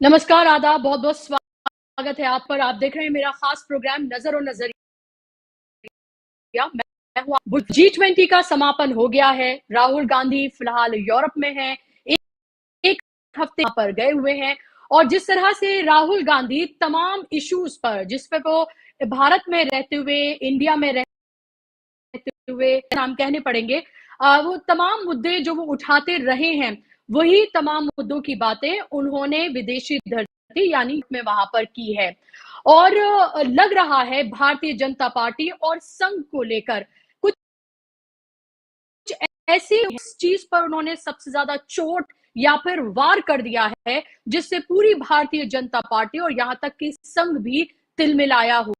नमस्कार, आदाब, बहुत-बहुत स्वागत है आप पर। आप देख रहे हैं मेरा खास प्रोग्राम नज़र और नज़रिया। मैं हूँ G20 का समापन हो गया है। राहुल गांधी फिलहाल यूरोप में हैं। एक हफ्ते पर गए हुए हैं और जिस तरह से राहुल गांधी तमाम इश्यूज पर, जिस पे वो भारत में रहते हुए, इंडिया में रहते हुए नाम कहने पड़ेंगे, वो तमाम मुद्दे जो वो उठाते रहे हैं, वही तमाम मुद्दों की बातें उन्होंने विदेशी धरती यानी में वहां पर की है। और लग रहा है भारतीय जनता पार्टी और संघ को लेकर कुछ ऐसी चीज पर उन्होंने सबसे ज्यादा चोट या फिर वार कर दिया है, जिससे पूरी भारतीय जनता पार्टी और यहां तक कि संघ भी तिलमिलाया हुआ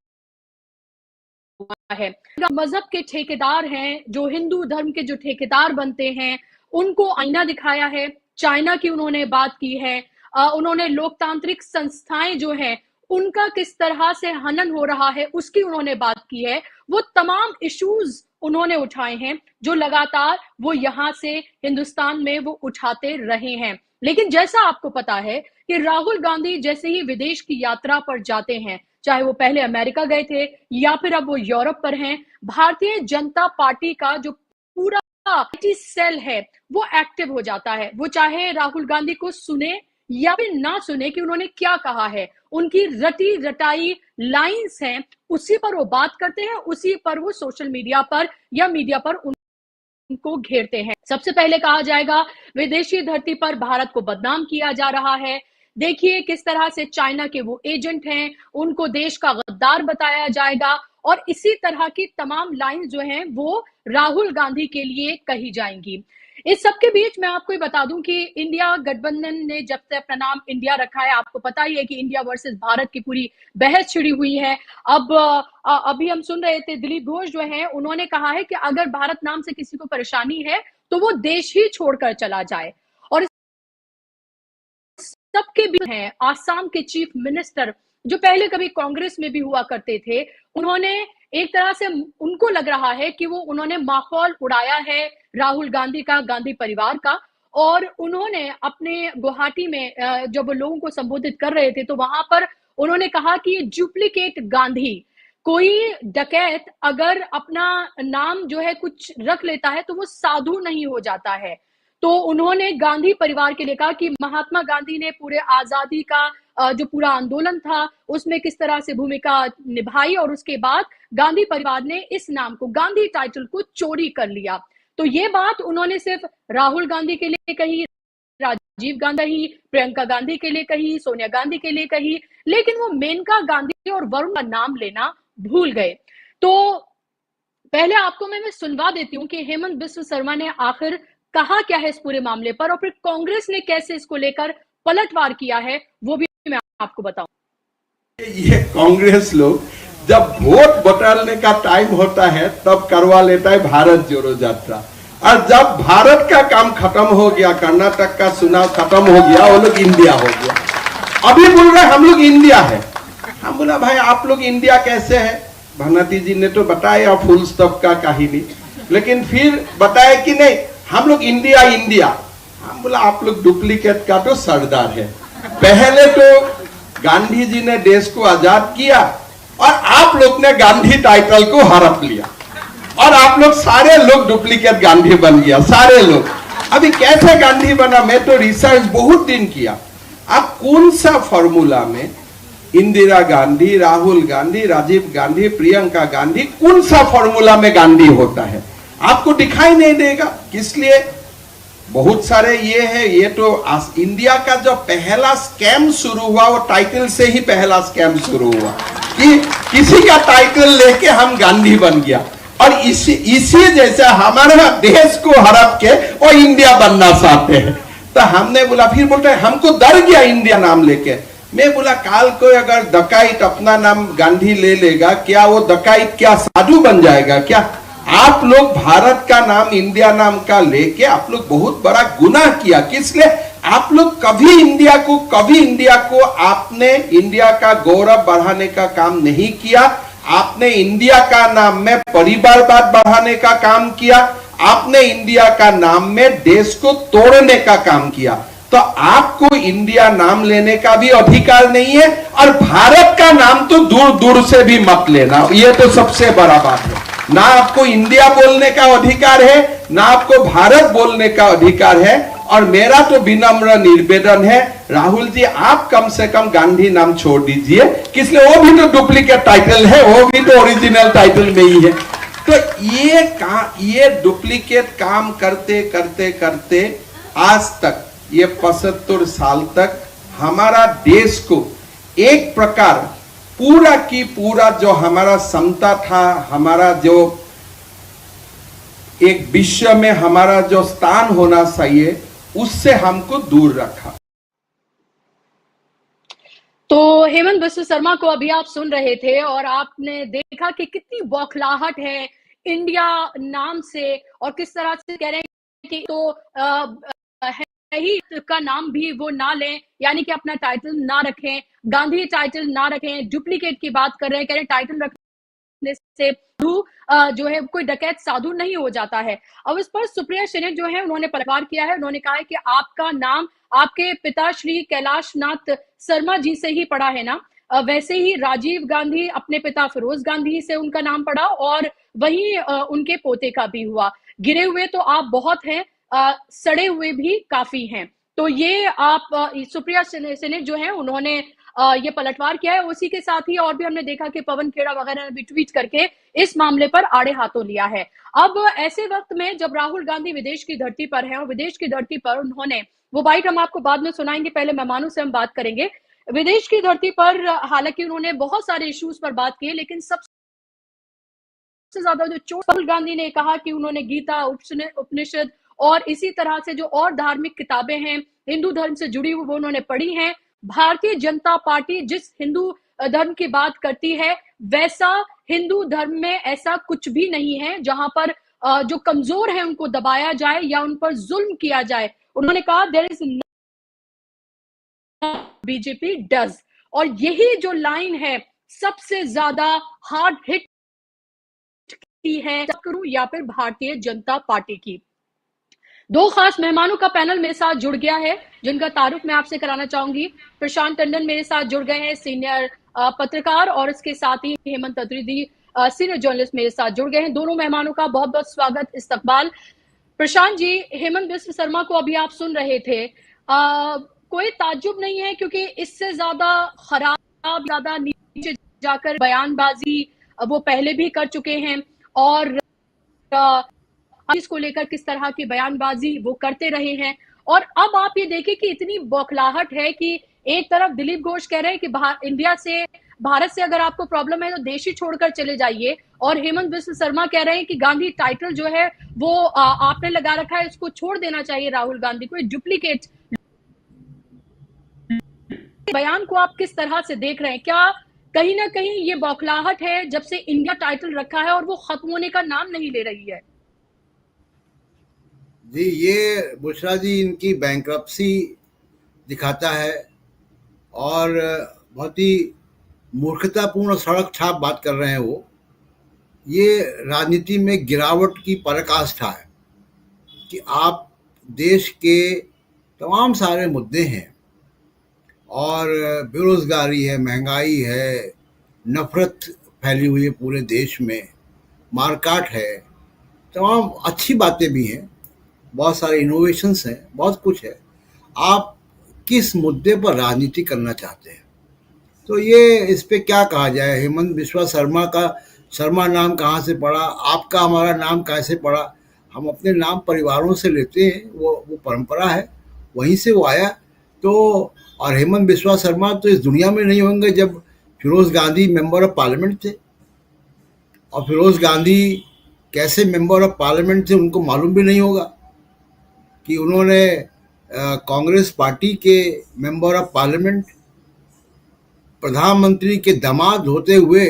है। मजहब के ठेकेदार हैं, जो हिंदू धर्म के जो ठेकेदार बनते हैं, उनको आईना दिखाया है। चाइना की उन्होंने बात की है। उन्होंने लोकतांत्रिक संस्थाएं जो हैं, उनका किस तरह से हनन हो रहा है, उसकी उन्होंने बात की है। वो तमाम इश्यूज उन्होंने उठाए हैं, जो लगातार वो यहां से हिंदुस्तान में वो उठाते रहे हैं। लेकिन जैसा आपको पता है कि राहुल गांधी जैसे ही विदेश की यात्रा पर जाते हैं, चाहे वो पहले अमेरिका गए थे या फिर अब वो यूरोप पर हैं, भारतीय जनता पार्टी का जो पूरा सेल है वो एक्टिव हो जाता है। वो चाहे राहुल गांधी को सुने या फिर ना सुने कि उन्होंने क्या कहा है, उनकी रटी रटाई लाइंस हैं, उसी पर वो बात करते हैं, उसी पर वो सोशल मीडिया पर या मीडिया पर उनको घेरते हैं। सबसे पहले कहा जाएगा विदेशी धरती पर भारत को बदनाम किया जा रहा है। देखिए किस तरह से चाइना के वो एजेंट हैं, उनको देश का गद्दार बताया जाएगा और इसी तरह की तमाम लाइन जो हैं वो राहुल गांधी के लिए कही जाएंगी। इस सबके बीच मैं आपको बता दूं कि इंडिया गठबंधन ने जब से अपना नाम इंडिया रखा है, आपको पता ही है कि इंडिया वर्सेस भारत की पूरी बहस छिड़ी हुई है। अब अभी हम सुन रहे थे दिलीप घोष जो हैं, उन्होंने कहा है कि अगर भारत नाम से किसी को परेशानी है तो वो देश ही छोड़कर चला जाए। और सबके बीच हैं आसाम के चीफ मिनिस्टर, जो पहले कभी कांग्रेस में भी हुआ करते थे। उन्होंने एक तरह से, उनको लग रहा है कि वो उन्होंने माहौल उड़ाया है राहुल गांधी का, गांधी परिवार का। और उन्होंने अपने गुवाहाटी में जब वो लोगों को संबोधित कर रहे थे, तो वहां पर उन्होंने कहा कि डुप्लीकेट गांधी, कोई डकैत अगर अपना नाम जो है कुछ रख लेता है तो वो साधु नहीं हो जाता है। तो उन्होंने गांधी परिवार के लिए कहा कि महात्मा गांधी ने पूरे आजादी का जो पूरा आंदोलन था उसमें किस तरह से भूमिका निभाई, और उसके बाद गांधी परिवार ने इस नाम को, गांधी टाइटल को चोरी कर लिया। तो ये बात उन्होंने सिर्फ राहुल गांधी के लिए कही, राजीव गांधी, प्रियंका गांधी के लिए कही, सोनिया गांधी के लिए कही, लेकिन वो मेनका गांधी और वरुण का नाम लेना भूल गए। तो पहले आपको मैं सुनवा देती हूँ कि हेमंत बिस्व शर्मा ने आखिर कहा क्या है इस पूरे मामले पर, और फिर कांग्रेस ने कैसे इसको लेकर पलटवार किया है, वो भी मैं आपको बताऊं। ये कांग्रेस लोग जब वोट बटालने का टाइम होता है तब करवा लेता है भारत जोड़ो यात्रा, और जब भारत का काम खत्म हो गया, कर्नाटक का चुनाव खत्म हो गया, वो लोग इंडिया हो गया। अभी बोल रहे हम लोग इंडिया है। हम बोला भाई आप लोग इंडिया कैसे है? भानती जी ने तो बताया फुल स्टॉप का कहानी, लेकिन फिर बताया कि नहीं हम लोग इंडिया इंडिया। हम बोला आप लोग डुप्लीकेट का तो सरदार है। पहले तो गांधी जी ने देश को आजाद किया और आप लोग ने गांधी टाइटल को हड़प लिया, और आप लोग सारे लोग डुप्लीकेट गांधी बन गया, सारे लोग। अभी कैसे गांधी बना? मैं तो रिसर्च बहुत दिन किया। आप कौन सा फॉर्मूला में इंदिरा गांधी, राहुल गांधी, राजीव गांधी, प्रियंका गांधी, कौन सा फॉर्मूला में गांधी होता है? आपको दिखाई नहीं देगा। किसलिए? बहुत सारे ये है। ये तो इंडिया का जो पहला स्कैम शुरू हुआ वो टाइटल से ही पहला स्कैम शुरू हुआ कि किसी का टाइटल लेके हम गांधी बन गया, और इसी जैसे हमारे देश को हड़प के वो इंडिया बनना चाहते हैं। तो हमने बोला, फिर बोलते हैं हमको डर गया इंडिया नाम लेके। मैं बोला काल को अगर डकाइत अपना नाम गांधी ले लेगा, क्या वो डकाइत क्या साधु बन जाएगा क्या? आप लोग भारत का नाम, इंडिया नाम का लेके आप लोग बहुत बड़ा गुनाह किया। किसलिए? आप लोग कभी इंडिया को आपने इंडिया का गौरव बढ़ाने का काम नहीं किया। आपने इंडिया का नाम में परिवारवाद बढ़ाने का काम किया। आपने इंडिया का नाम में देश को तोड़ने का काम किया। तो आपको इंडिया नाम लेने का भी अधिकार नहीं है, और भारत का नाम तो दूर दूर से भी मत लेना। ये तो सबसे बड़ा बात है। ना आपको इंडिया बोलने का अधिकार है, ना आपको भारत बोलने का अधिकार है। और मेरा तो विनम्र निवेदन है, राहुल जी आप कम से कम गांधी नाम छोड़ दीजिए, इसलिए वो भी तो डुप्लीकेट टाइटल है, वो भी तो ओरिजिनल टाइटल नहीं है। तो ये डुप्लीकेट काम करते करते करते आज तक, ये 75 साल तक हमारा देश को एक प्रकार पूरा की पूरा जो हमारा समता था, हमारा जो एक विश्व में हमारा जो स्थान होना चाहिए, उससे हमको दूर रखा। तो हेमंत बिस्व शर्मा को अभी आप सुन रहे थे और आपने देखा कि कितनी बौखलाहट है इंडिया नाम से, और किस तरह से कह रहे हैं कि तो है ही का नाम भी वो ना लें, यानी कि अपना टाइटल ना रखें, गांधी टाइटल ना रखें, डुप्लीकेट की बात कर रहे हैं, कह रहे हैं टाइटल रखने से जो है कोई डकैत साधु नहीं हो जाता है। अब इस पर सुप्रिया श्रीनेक जो है उन्होंने पलटवार किया है। उन्होंने कहा है कि आपका नाम आपके पिता श्री कैलाश नाथ शर्मा जी से ही पड़ा है ना, वैसे ही राजीव गांधी अपने पिता फिरोज गांधी से उनका नाम पड़ा, और वही उनके पोते का भी हुआ। गिरे हुए तो आप बहुत हैं, सड़े हुए भी काफी हैं। तो ये आप सुप्रिया श्रीनेक जो है उन्होंने ये पलटवार किया है। उसी के साथ ही और भी हमने देखा कि पवन खेड़ा वगैरह ने भी ट्वीट करके इस मामले पर आड़े हाथों लिया है। अब ऐसे वक्त में जब राहुल गांधी विदेश की धरती पर हैं, और विदेश की धरती पर उन्होंने वो बाइट हम आपको बाद में सुनाएंगे, पहले मेहमानों से हम बात करेंगे। विदेश की धरती पर हालांकि उन्होंने बहुत सारे इश्यूज पर बात की, लेकिन सबसे ज्यादा जो चोट राहुल गांधी ने कहा कि उन्होंने गीता, उपनिषद और इसी तरह से जो और धार्मिक किताबें हैं हिंदू धर्म से जुड़ी हुई वो उन्होंने पढ़ी हैं। भारतीय जनता पार्टी जिस हिंदू धर्म की बात करती है, वैसा हिंदू धर्म में ऐसा कुछ भी नहीं है जहां पर जो कमजोर है उनको दबाया जाए या उन पर जुल्म किया जाए। उन्होंने कहा देयर इज बीजेपी डज, और यही जो लाइन है सबसे ज्यादा हार्ड हिट की है करूं या फिर भारतीय जनता पार्टी की। दो खास मेहमानों का पैनल मेरे साथ जुड़ गया है, जिनका तारुफ मैं आपसे कराना चाहूंगी। प्रशांत टंडन मेरे साथ जुड़ गए हैं, सीनियर पत्रकार, और इसके साथ ही हेमंत अत्रेदी सीनियर जर्नलिस्ट मेरे साथ जुड़ गए हैं। दोनों मेहमानों का बहुत बहुत स्वागत, इस्तकबाल। प्रशांत जी, हेमंत बिस्व शर्मा को अभी आप सुन रहे थे, कोई ताज्जुब नहीं है क्योंकि इससे ज्यादा खराब, ज्यादा नीचे जाकर बयानबाजी वो पहले भी कर चुके हैं, और इसको लेकर किस तरह की बयानबाजी वो करते रहे हैं। और अब आप ये देखिए कि इतनी बौखलाहट है कि एक तरफ दिलीप घोष कह रहे हैं कि इंडिया से, भारत से अगर आपको प्रॉब्लम है तो देश ही छोड़कर चले जाइए, और हेमंत बिस्व शर्मा कह रहे हैं कि गांधी टाइटल जो है वो आपने लगा रखा है, इसको छोड़ देना चाहिए राहुल गांधी को। डुप्लीकेट बयान को आप किस तरह से देख रहे हैं? क्या कहीं ना कहीं ये बौखलाहट है जब से इंडिया टाइटल रखा है और वो खत्म होने का नाम नहीं ले रही है? जी, ये बुशरा जी इनकी बैंक्रप्सी दिखाता है, और बहुत ही मूर्खतापूर्ण सड़क छाप बात कर रहे हैं वो। ये राजनीति में गिरावट की पराकाष्ठा है कि आप देश के तमाम सारे मुद्दे हैं, और बेरोजगारी है, महंगाई है, नफरत फैली हुई है पूरे देश में, मारकाट है, तमाम अच्छी बातें भी हैं, बहुत सारे इनोवेशंस हैं, बहुत कुछ है। आप किस मुद्दे पर राजनीति करना चाहते हैं? तो ये इस पे क्या कहा जाए। हेमंत बिस्वा शर्मा का शर्मा नाम कहाँ से पड़ा, आपका हमारा नाम कैसे पड़ा? हम अपने नाम परिवारों से लेते हैं, वो परंपरा है, वहीं से वो आया। तो और हेमंत बिस्वा शर्मा तो इस दुनिया में नहीं होंगे जब Feroze Gandhi member of parliament थे, और फिरोज गांधी कैसे मेंबर ऑफ पार्लियामेंट थे उनको मालूम भी नहीं होगा कि उन्होंने कांग्रेस पार्टी के मेंबर ऑफ पार्लियामेंट, प्रधानमंत्री के दामाद होते हुए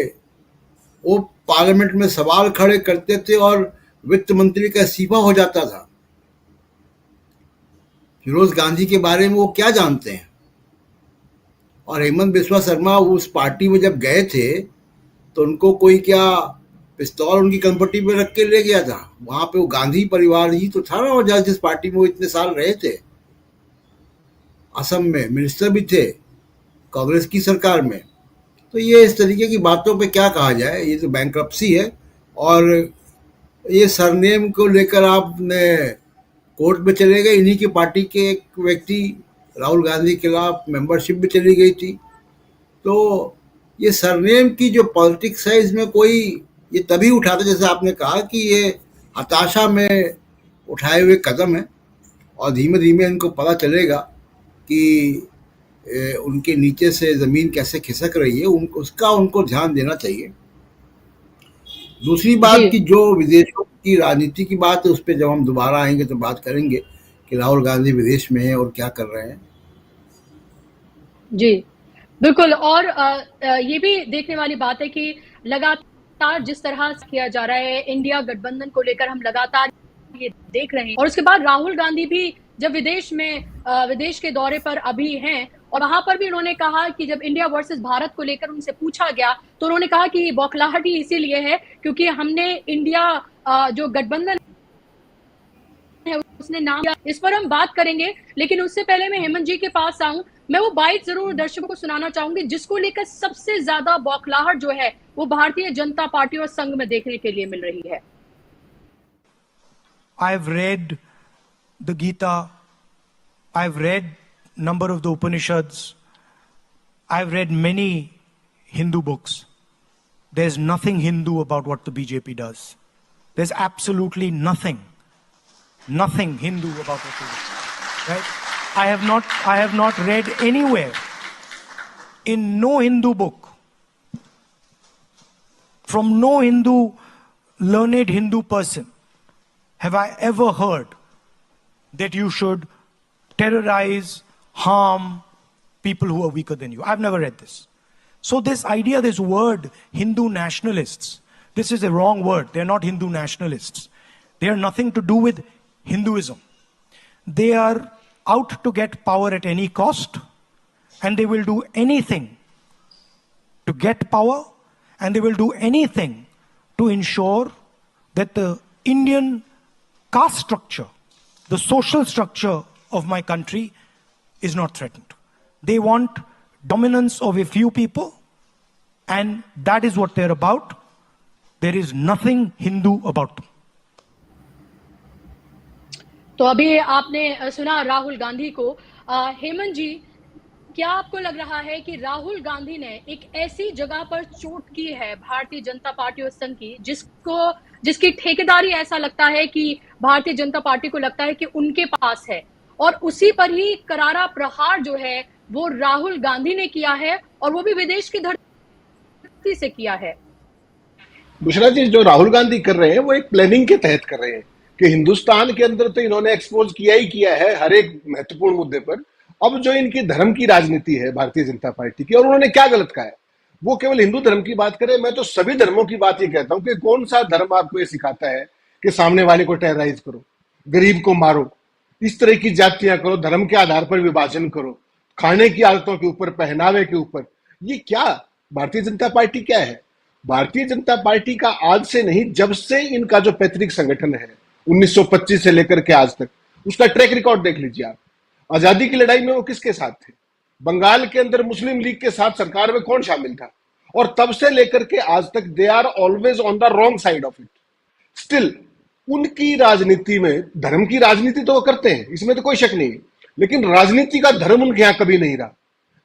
वो पार्लियामेंट में सवाल खड़े करते थे और वित्त मंत्री का इस्तीफा हो जाता था। फिरोज गांधी के बारे में वो क्या जानते हैं? और हेमंत बिस्वा शर्मा उस पार्टी में जब गए थे तो उनको कोई क्या पिस्तौल उनकी कंपटी पे रख के ले गया था? वहां पे वो गांधी परिवार ही तो था ना, और जिस पार्टी में वो इतने साल रहे थे। असम में मिनिस्टर भी थे कांग्रेस की सरकार में। तो ये इस तरीके की बातों पे क्या कहा जाए, ये तो बैंक्रप्सी है। और ये सरनेम को लेकर आपने कोर्ट में चले गए, इन्हीं की पार्टी के एक व्यक्ति राहुल गांधी के खिलाफ मेंबरशिप भी चली गई थी। तो ये सरनेम की जो पॉलिटिक्स है, इसमें कोई ये तभी उठाता, जैसे आपने कहा कि ये हताशा में उठाए हुए कदम है, और धीमे धीमे इनको पता चलेगा कि उनके नीचे से ज़मीन कैसे खिसक रही है, उसका उनको ध्यान देना चाहिए। दूसरी बात जी कि जो विदेशों की राजनीति की बात है, उस पर जब हम दोबारा आएंगे तो बात करेंगे कि राहुल गांधी विदेश में हैं और क्या कर रहे हैं। जी बिल्कुल। और ये भी देखने वाली बात है कि लगातार जिस तरह से किया जा रहा है इंडिया गठबंधन को लेकर, हम लगातार ये देख रहे हैं। और उसके बाद राहुल गांधी भी जब विदेश के दौरे पर अभी हैं, और वहां पर भी उन्होंने कहा कि जब इंडिया वर्सेस भारत को लेकर उनसे पूछा गया तो उन्होंने कहा कि बौखलाहट ही इसीलिए है क्योंकि हमने इंडिया जो गठबंधन है उसने नाम दिया। इस पर हम बात करेंगे, लेकिन उससे पहले मैं हेमंत जी के पास आऊं। मैं वो बाइट जरूर दर्शकों को सुनाना चाहूंगी जिसको लेकर सबसे ज्यादा बौखलाहट जो है वो भारतीय जनता पार्टी और संघ में देखने के लिए मिल रही है। I've read the Gita, I've read number of the Upanishads, I've read many Hindu books. There's nothing Hindu about what the BJP does. There's absolutely nothing Hindu about what they do. Right? I have not read anywhere in no Hindu book, from no learned Hindu person, have I ever heard that you should terrorize, harm people who are weaker than you? I've never read this. So this idea, this word, Hindu nationalists, this is a wrong word. They're not Hindu nationalists. They are nothing to do with Hinduism. They are out to get power at any cost, and they will do anything to get power, and they will do anything to ensure that the Indian caste structure, the social structure of my country is not threatened. They want dominance of a few people, and that is what they're about. There is nothing Hindu about them. तो अभी आपने सुना राहुल गांधी को। हेमंत जी, क्या आपको लग रहा है कि राहुल गांधी ने एक ऐसी जगह पर चोट की है भारतीय जनता पार्टी और संघ की जिसकी ठेकेदारी ऐसा लगता है कि भारतीय जनता पार्टी को लगता है कि उनके पास है, और उसी पर ही करारा प्रहार जो है वो राहुल गांधी ने किया है, और वो भी विदेश की धरती से किया है? बुशरा जी, जो राहुल गांधी कर रहे हैं वो एक प्लानिंग के तहत कर रहे हैं कि हिंदुस्तान के अंदर तो इन्होंने एक्सपोज किया ही किया है हर एक महत्वपूर्ण मुद्दे पर। अब जो इनकी धर्म की राजनीति है भारतीय जनता पार्टी की, और उन्होंने क्या गलत कहा है, वो केवल हिंदू धर्म की बात करें, मैं तो सभी धर्मों की बात ये कहता हूं कि कौन सा धर्म आपको ये सिखाता है कि सामने वाले को टेरराइज करो, गरीब को मारो, इस तरह की जातियां करो, धर्म के आधार पर विभाजन करो, खाने की आदतों के ऊपर, पहनावे के ऊपर। ये क्या भारतीय जनता पार्टी क्या है? भारतीय जनता पार्टी का आज से नहीं, जब से इनका जो पैतृक संगठन है 1925 से लेकर के आज तक, उसका ट्रैक रिकॉर्ड देख लीजिए आप। आजादी की लड़ाई में वो किसके साथ थे? बंगाल के अंदर मुस्लिम लीग के साथ सरकार में कौन शामिल था? और तब से लेकर के आज तक they are always on the wrong side of it. Still उनकी राजनीति में, धर्म की राजनीति तो वो करते हैं, इसमें तो कोई शक नहीं, लेकिन राजनीति का धर्म उनके यहां कभी नहीं रहा।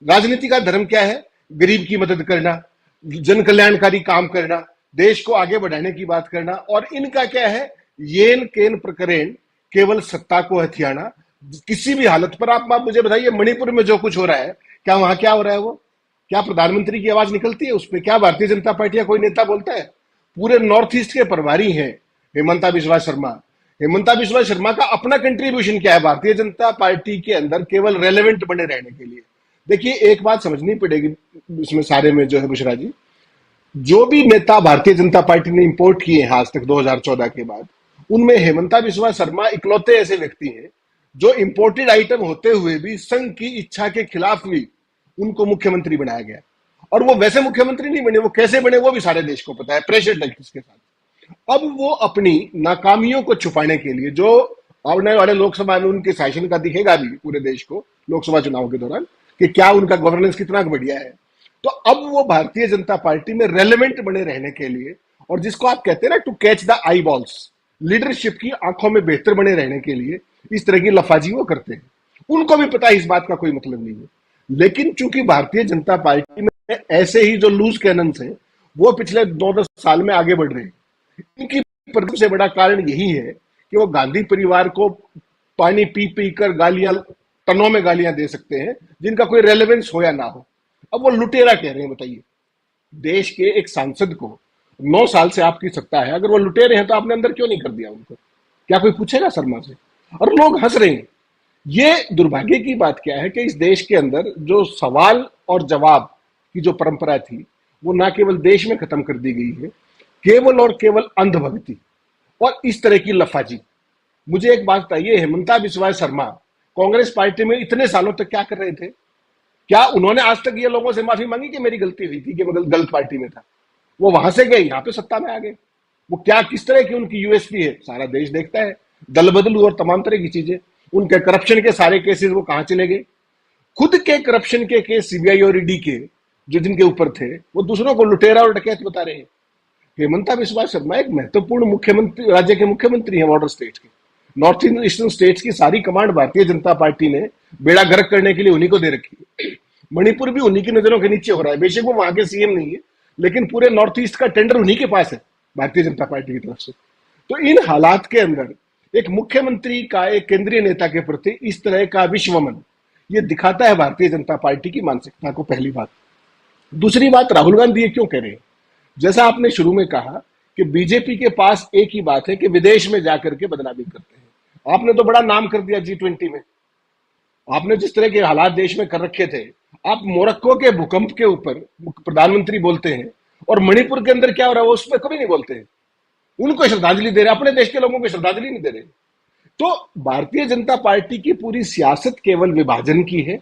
राजनीति का धर्म क्या है? गरीब की मदद करना, जन कल्याणकारी काम करना, देश को आगे बढ़ाने की बात करना। और इनका क्या है? येन केन प्रकरण, केवल सत्ता को हथियाना किसी भी हालत पर। आप मुझे बताइए, मणिपुर में जो कुछ हो रहा है, क्या वहां क्या हो रहा है? वो क्या प्रधानमंत्री की आवाज निकलती है उस पर? क्या भारतीय जनता पार्टी का कोई नेता बोलता है? पूरे नॉर्थ ईस्ट के प्रभारी हैं हेमंता बिस्वा शर्मा। हेमंता बिस्वा शर्मा का अपना कंट्रीब्यूशन क्या है भारतीय जनता पार्टी के अंदर केवल रेलेवेंट बने रहने के लिए? देखिए, एक बात समझनी पड़ेगी इसमें सारे में जो है बुशरा जी, जो भी नेता भारतीय जनता पार्टी ने इंपोर्ट किए हैं आज तक 2014 के बाद, उनमें हेमंता बिस्वा शर्मा इकलौते ऐसे व्यक्ति हैं जो इंपोर्टेड आइटम होते हुए भी संघ की इच्छा के खिलाफ भी उनको मुख्यमंत्री बनाया गया। और वो वैसे मुख्यमंत्री नहीं बने, वो कैसे बने वो भी सारे देश को पता है, प्रेशर टैक्टिक्स के साथ। अब वो अपनी नाकामियों को छुपाने के लिए, जो आने वाले लोकसभा में उनके शासन का दिखेगा भी पूरे देश को लोकसभा चुनाव के दौरान कि क्या उनका गवर्नेंस कितना बढ़िया है। तो अब वो भारतीय जनता पार्टी में रेलेवेंट बने रहने के लिए, और जिसको आप कहते हैं ना to catch the eyeballs, leadership की आंखों में बेहतर बने रहने के लिए इस तरह की लफाजी वो करते हैं। उनको भी पता है इस बात का कोई मतलब नहीं है, लेकिन चूंकि भारतीय जनता पार्टी में ऐसे ही जो लूज कैनन्स हैं वो पिछले 2-10 साल में आगे बढ़ रहे हैं। इनकी सबसे बड़ा कारण यही है कि वो गांधी परिवार को पानी पी पी कर गालियां, टनों में गालियां दे सकते हैं जिनका कोई रेलेवेंस हो या ना हो। अब वो लुटेरा कह रहे हैं, बताइए, देश के एक सांसद को 9 साल से आपकी सत्ता है, अगर वो लुटेरे हैं तो आपने अंदर क्यों नहीं कर दिया उनको? क्या कोई पूछेगा शर्मा से? और लोग हंस रहे हैं। ये दुर्भाग्य की बात क्या है कि इस देश के अंदर जो सवाल और जवाब की जो परंपरा थी वो ना केवल देश में खत्म कर दी गई है, केवल और केवल अंधभक्ति और इस तरह की लफाजी। मुझे एक बात बताइए, हेमंता बिस्वा शर्मा कांग्रेस पार्टी में इतने सालों तक क्या कर रहे थे? क्या उन्होंने आज तक ये लोगों से माफी मांगी कि मेरी गलती हुई थी, कि मैं गलत पार्टी में था? वो वहां से गए, यहाँ पे सत्ता में आ गए। वो क्या, किस तरह की उनकी यूएसपी है, सारा देश देखता है। दल बदलू और तमाम तरह की चीजें, उनके करप्शन के सारे केसेस वो कहां चले गए? खुद के करप्शन के केस सीबीआई और ईडी के जो जिनके ऊपर थे वो दूसरों को लुटेरा और डकैत बता रहे हैं। हेमंता बिस्वा शर्मा एक महत्वपूर्ण मुख्यमंत्री, राज्य के मुख्यमंत्री हैं बॉर्डर स्टेट के। नॉर्थ ईस्टर्न स्टेट्स की सारी कमांड भारतीय जनता पार्टी ने बेड़ा गर्क करने के लिए उन्हीं को दे रखी है। मणिपुर भी उन्हीं की नजरों के नीचे हो रहा है, बेशक वो वहां के सीएम नहीं है, लेकिन पूरे नॉर्थ ईस्ट का टेंडर उन्हीं के पास है भारतीय जनता पार्टी की तरफ से। तो इन हालात के अंदर एक मुख्यमंत्री का एक केंद्रीय नेता के प्रति इस तरह का विश्वमन, ये दिखाता है भारतीय जनता पार्टी की मानसिकता को, पहली बात। दूसरी बात, राहुल गांधी ये क्यों कह रहे हैं? जैसा आपने शुरू में कहा कि बीजेपी के पास एक ही बात है कि विदेश में जाकर के बदनामी करते हैं। आपने तो बड़ा नाम कर दिया G20 में, आपने जिस तरह के हालात देश में कर रखे थे। आप मोरक्को के भूकंप के ऊपर प्रधानमंत्री बोलते हैं और मणिपुर के अंदर क्या हो रहा है वो उस पर कभी नहीं बोलते हैं। उनको श्रद्धांजलि दे रहे, अपने देश के लोगों को श्रद्धांजलि नहीं दे रहे। तो भारतीय जनता पार्टी की पूरी सियासत केवल विभाजन की है,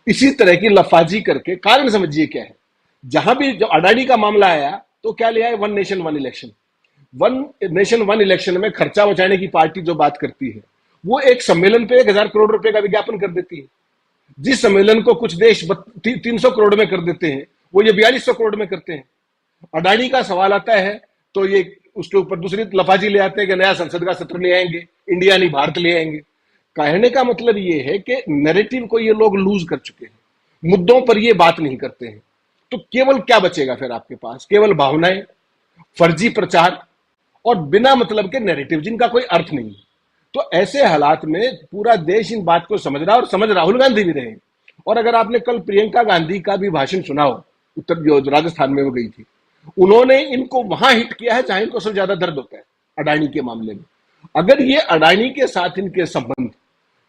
इसी तरह की लफाजी करके। कारण समझिए क्या है, जहां भी जो अडानी का मामला आया तो क्या ले आए, one nation one election. One nation one election में खर्चा बचाने की पार्टी जो बात करती है वो एक सम्मेलन पे 1000 करोड़ रुपए का विज्ञापन कर देती है। जिस सम्मेलन को कुछ देश 300 करोड़ में कर देते हैं वो ये 4200 करोड़ में करते हैं। अडानी का सवाल आता है तो ये उसके ऊपर दूसरी लफाजी ले आते हैं कि नया संसद का सत्र ले आएंगे, इंडिया नहीं भारत ले आएंगे। कहने का मतलब ये है कि नैरेटिव को ये लोग लूज कर चुके हैं, मुद्दों पर ये बात नहीं करते हैं। तो केवल क्या बचेगा फिर आपके पास? केवल भावनाएं, फर्जी प्रचार और बिना मतलब के नैरेटिव जिनका कोई अर्थ नहीं। तो ऐसे हालात में पूरा देश इन बात को समझ रहा है और समझ राहुल गांधी भी रहे। और अगर आपने कल प्रियंका गांधी का भी भाषण सुना हो, उत्तर जो राजस्थान में वो गई थी, उन्होंने इनको वहां हिट किया है जहां इनको सबसे ज्यादा दर्द होता है, अडानी के मामले में। अगर ये अडानी के साथ इनके संबंध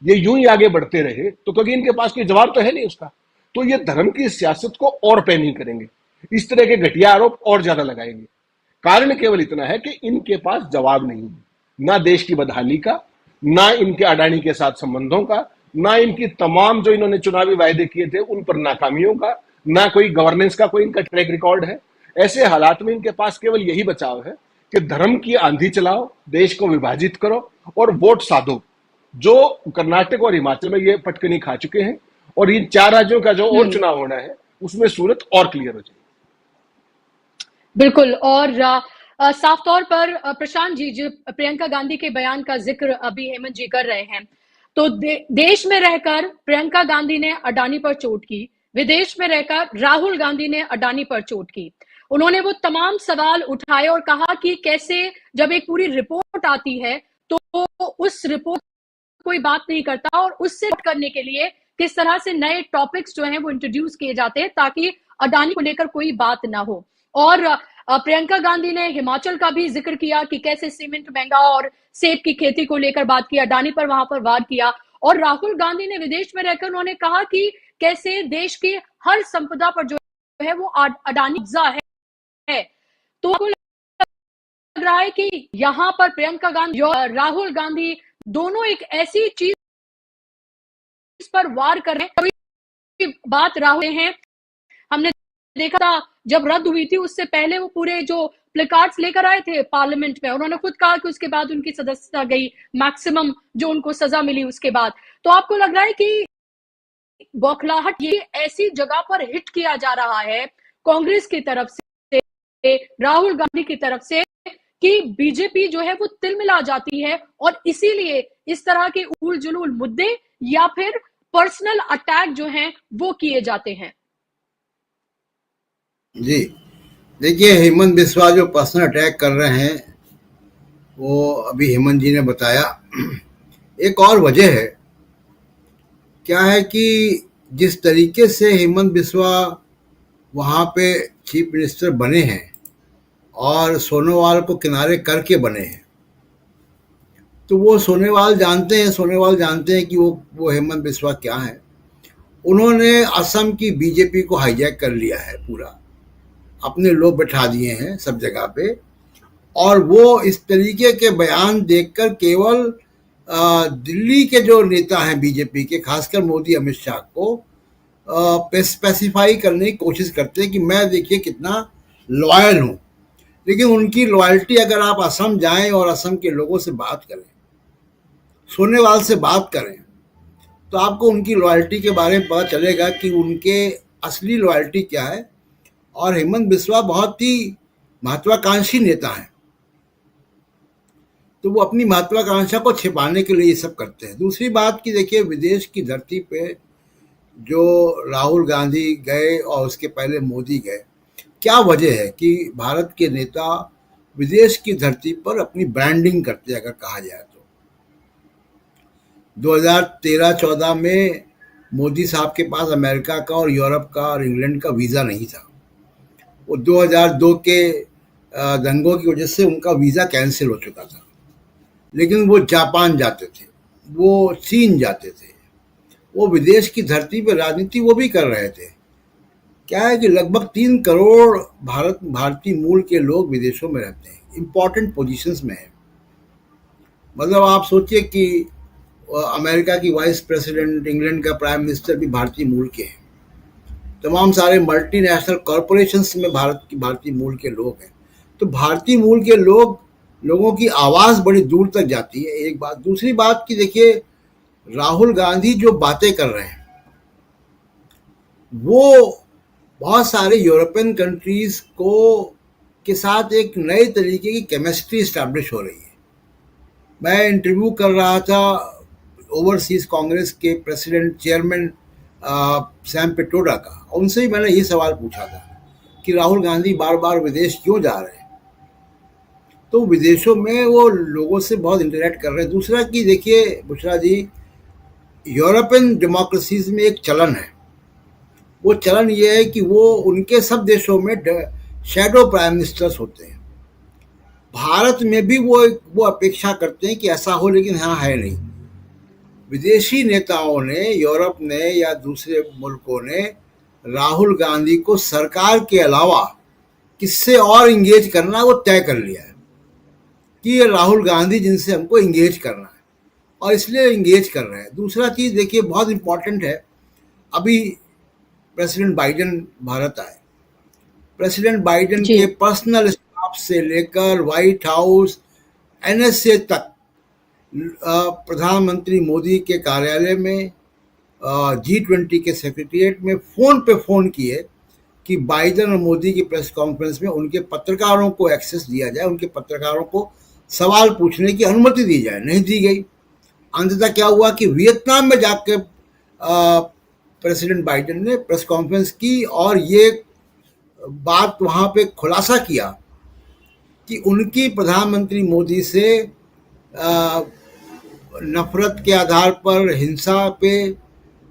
ये यूं ही आगे बढ़ते रहे तो क्योंकि इनके पास कोई जवाब तो है नहीं उसका, तो ये धर्म की सियासत को और पैनी करेंगे, इस तरह के घटिया आरोप और ज्यादा लगाएंगे। कारण केवल इतना है कि इनके पास जवाब नहीं है, ना देश की बदहाली का, ना इनके अडानी के साथ संबंधों का, ना इनकी तमाम जो इन्होंने चुनावी वायदे किए थे उन पर नाकामियों का, ना कोई गवर्नेंस का कोई इनका ट्रैक रिकॉर्ड है। ऐसे हालात में इनके पास केवल यही बचाव है कि धर्म की आंधी चलाओ, देश को विभाजित करो और वोट साधो, जो कर्नाटक और हिमाचल में ये पटकनी खा चुके हैं। और इन 4 राज्यों का जो और चुनाव होना है उसमें सूरत और क्लियर हो जाएगी। बिल्कुल। और साफ तौर पर प्रशांत जी, जो प्रियंका गांधी के बयान का जिक्र अभी हेमंत जी कर रहे हैं, तो देश में रहकर प्रियंका गांधी ने अडानी पर चोट की, विदेश में रहकर राहुल गांधी ने अडानी पर चोट की। उन्होंने वो तमाम सवाल उठाए और कहा कि कैसे जब एक पूरी रिपोर्ट आती है तो उस रिपोर्ट कोई बात नहीं करता और उससे करने के लिए किस तरह से नए टॉपिक्स जो हैं वो इंट्रोड्यूस किए जाते हैं ताकि अडानी को लेकर कोई बात ना हो। और प्रियंका गांधी ने हिमाचल का भी जिक्र किया कि कैसे सीमेंट महंगा और सेब की खेती को लेकर बात की, अडानी पर वहां पर वार किया। और राहुल गांधी ने विदेश में रहकर उन्होंने कहा कि कैसे देश की हर संपदा पर जो है वो अडानी कब्जा है। तो लग रहा है कि यहाँ पर प्रियंका गांधी और राहुल गांधी दोनों एक ऐसी चीज पर वार कर रहे हैं। बात राहुल हैं, हमने देखा था जब रद्द हुई थी उससे पहले वो पूरे जो प्लेकार्ड्स लेकर आए थे पार्लियामेंट में, उन्होंने खुद कहा कि उसके बाद उनकी सदस्यता गई, मैक्सिमम जो उनको सजा मिली उसके बाद। तो आपको लग रहा है कि बौखलाहट ये ऐसी जगह पर हिट किया जा रहा है कांग्रेस की तरफ से, राहुल गांधी की तरफ से, कि बीजेपी जो है वो तिलमिला जाती है और इसीलिए इस तरह के उल जुलूल मुद्दे या फिर पर्सनल अटैक जो हैं वो किए जाते हैं? जी, देखिए हेमंत बिस्वा जो पर्सनल अटैक कर रहे हैं वो अभी हेमंत जी ने बताया। एक और वजह है, क्या है कि जिस तरीके से हेमंत बिस्वा वहाँ पे चीफ मिनिस्टर बने हैं और सोनोवाल को किनारे करके बने हैं, तो वो सोनोवाल जानते हैं कि वो हेमंत बिस्वा क्या है। उन्होंने असम की बीजेपी को हाईजैक कर लिया है पूरा, अपने लोग बैठा दिए हैं सब जगह पे, और वो इस तरीके के बयान देखकर केवल दिल्ली के जो नेता हैं बीजेपी के, खासकर मोदी अमित शाह को स्पेसिफाई करने की कोशिश करते हैं कि मैं देखिए कितना लॉयल हूँ। लेकिन उनकी लॉयल्टी, अगर आप असम जाएं और असम के लोगों से बात करें, सोनेवाल से बात करें, तो आपको उनकी लॉयल्टी के बारे में पता चलेगा कि उनके असली लॉयल्टी क्या है। और हेमंत बिस्वा बहुत ही महत्वाकांक्षी नेता हैं, तो वो अपनी महत्वाकांक्षा को छिपाने के लिए ये सब करते हैं। दूसरी बात कि देखिए विदेश की धरती पे जो राहुल गांधी गए और उसके पहले मोदी गए, क्या वजह है कि भारत के नेता विदेश की धरती पर अपनी ब्रांडिंग करते हैं, अगर कहा जाए तो। 2013-14 में मोदी साहब के पास अमेरिका का और यूरोप का और इंग्लैंड का वीज़ा नहीं था। वो 2002 के दंगों की वजह से उनका वीज़ा कैंसिल हो चुका था, लेकिन वो जापान जाते थे, वो चीन जाते थे, वो विदेश की धरती पर राजनीति वो भी कर रहे थे। क्या है कि लगभग 3 करोड़ भारतीय मूल के लोग विदेशों में रहते हैं, इम्पोर्टेंट पोजीशंस में हैं। मतलब आप सोचिए कि अमेरिका की वाइस प्रेसिडेंट, इंग्लैंड का प्राइम मिनिस्टर भी भारतीय मूल के हैं, तमाम सारे मल्टीनेशनल कॉरपोरेशंस में भारतीय मूल के लोग हैं। तो भारतीय मूल के लोगों की आवाज़ बड़ी दूर तक जाती है, एक बात। दूसरी बात कि देखिए राहुल गांधी जो बातें कर रहे हैं वो बहुत सारे यूरोपियन कंट्रीज के साथ एक नए तरीके की केमिस्ट्री इस्टेब्लिश हो रही है। मैं इंटरव्यू कर रहा था ओवरसीज कांग्रेस के प्रेसिडेंट चेयरमैन सैम पिट्रोडा का, उनसे ही मैंने ये सवाल पूछा था कि राहुल गांधी बार बार विदेश क्यों जा रहे हैं। तो विदेशों में वो लोगों से बहुत इंटरेक्ट कर रहे हैं। दूसरा कि देखिए बुशरा जी, यूरोपियन डेमोक्रेसीज में एक चलन है, वो चलन ये है कि वो उनके सब देशों में शैडो प्राइम मिनिस्टर्स होते हैं। भारत में भी वो अपेक्षा करते हैं कि ऐसा हो, लेकिन हाँ है नहीं। विदेशी नेताओं ने, यूरोप ने या दूसरे मुल्कों ने राहुल गांधी को सरकार के अलावा किससे और इंगेज करना वो तय कर लिया है कि ये राहुल गांधी जिनसे हमको इंगेज करना है, और इसलिए इंगेज कर रहे हैं। दूसरा चीज़ देखिए बहुत इम्पोर्टेंट है, अभी प्रेसिडेंट बाइडेन भारत आए। प्रेसिडेंट बाइडेन के पर्सनल स्टाफ से लेकर व्हाइट हाउस, एनएसए तक, प्रधानमंत्री मोदी के कार्यालय में, G20 के सेक्रेटरिएट में फ़ोन पे फ़ोन किए कि बाइडेन और मोदी की प्रेस कॉन्फ्रेंस में उनके पत्रकारों को एक्सेस दिया जाए, उनके पत्रकारों को सवाल पूछने की अनुमति दी जाए। नहीं दी गई। अंततः क्या हुआ कि वियतनाम में जाकर प्रेसिडेंट बाइडेन ने प्रेस कॉन्फ्रेंस की और ये बात वहाँ पे खुलासा किया कि उनकी प्रधानमंत्री मोदी से नफरत के आधार पर, हिंसा पे,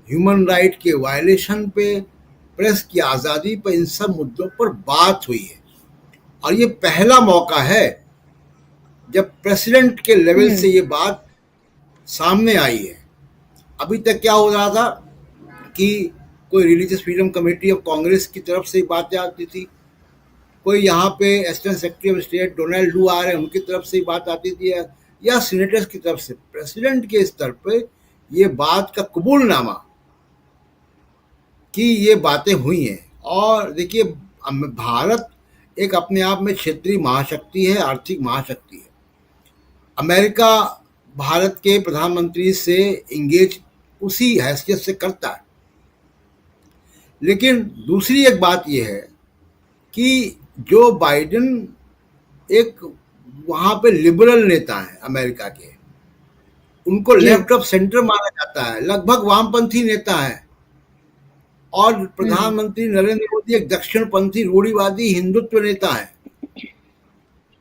ह्यूमन राइट के वायलेशन पे, प्रेस की आज़ादी पर, इन सब मुद्दों पर बात हुई है। और ये पहला मौका है जब प्रेसिडेंट के लेवल से ये बात सामने आई है। अभी तक क्या हो रहा था कि कोई religious freedom committee of Congress की तरफ से बातें आती थी, कोई यहाँ पे assistant secretary of state Donald Lu आ रहे हैं, उनकी तरफ से बात आती थी, या सीनेटर्स की तरफ से। प्रेसिडेंट के स्तर पे ये बात का कबूलनामा कि ये बातें हुई हैं। और देखिए भारत एक अपने आप में क्षेत्रीय महाशक्ति है, आर्थिक महाशक्ति है। अमेरिका भारत के प्रधानमंत्री से इंगेज उसी हैसियत से करता है। लेकिन दूसरी एक बात यह है कि जो बाइडेन एक वहाँ पे लिबरल नेता है अमेरिका के, उनको लेफ्ट ऑफ सेंटर माना जाता है, लगभग वामपंथी नेता है। और प्रधानमंत्री नरेंद्र मोदी एक दक्षिणपंथी रूढ़िवादी हिंदुत्व नेता है।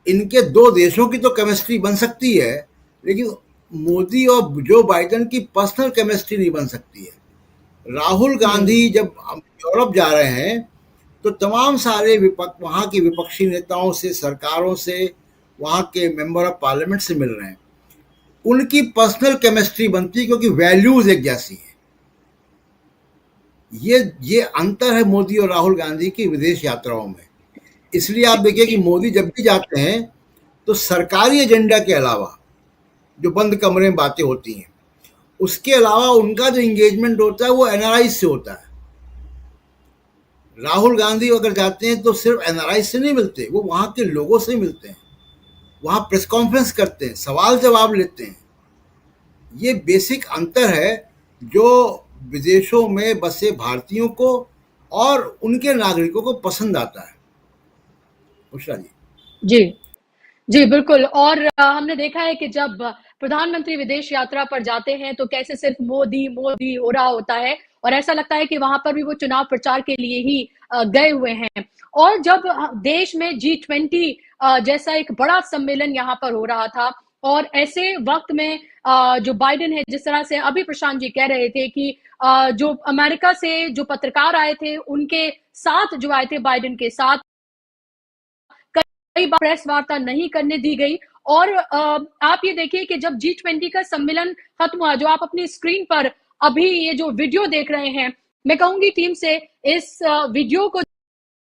इनके दो देशों की तो केमिस्ट्री बन सकती है, लेकिन मोदी और जो बाइडेन की पर्सनल केमिस्ट्री नहीं बन सकती है। राहुल गांधी जब यूरोप जा रहे हैं तो तमाम सारे वहाँ के विपक्षी नेताओं से, सरकारों से, वहाँ के मेंबर ऑफ पार्लियामेंट से मिल रहे हैं। उनकी पर्सनल केमिस्ट्री बनती है क्योंकि वैल्यूज एक जैसी है। ये अंतर है मोदी और राहुल गांधी की विदेश यात्राओं में। इसलिए आप देखिए कि मोदी जब भी जाते हैं तो सरकारी एजेंडा के अलावा जो बंद कमरे में बातें होती हैं, उसके अलावा उनका जो इंगेजमेंट होता है वो एनआरआई से होता है। राहुल गांधी अगर जाते हैं तो सिर्फ एनआरआई से नहीं मिलते, वो वहाँ के लोगों से मिलते हैं, वहाँ प्रेस कॉन्फ्रेंस करते हैं, सवाल जवाब लेते हैं। ये बेसिक अंतर है जो विदेशों में बसे भारतीयों को और उनके नागरिकों को पसंद आता है। उषा जी। जी बिल्कुल। और हमने देखा है कि जब प्रधानमंत्री विदेश यात्रा पर जाते हैं तो कैसे सिर्फ मोदी मोदी हो रहा होता है, और ऐसा लगता है कि वहां पर भी वो चुनाव प्रचार के लिए ही गए हुए हैं। और जब देश में G20 जैसा एक बड़ा सम्मेलन यहाँ पर हो रहा था, और ऐसे वक्त में जो बाइडेन है, जिस तरह से अभी प्रशांत जी कह रहे थे कि जो अमेरिका से जो पत्रकार आए थे उनके साथ जो आए थे बाइडेन के साथ, कई बार प्रेस वार्ता नहीं करने दी गई। और आप ये देखिए कि जब G20 का सम्मेलन खत्म हुआ, जो आप अपनी स्क्रीन पर अभी ये जो वीडियो देख रहे हैं, मैं कहूंगी टीम से इस वीडियो को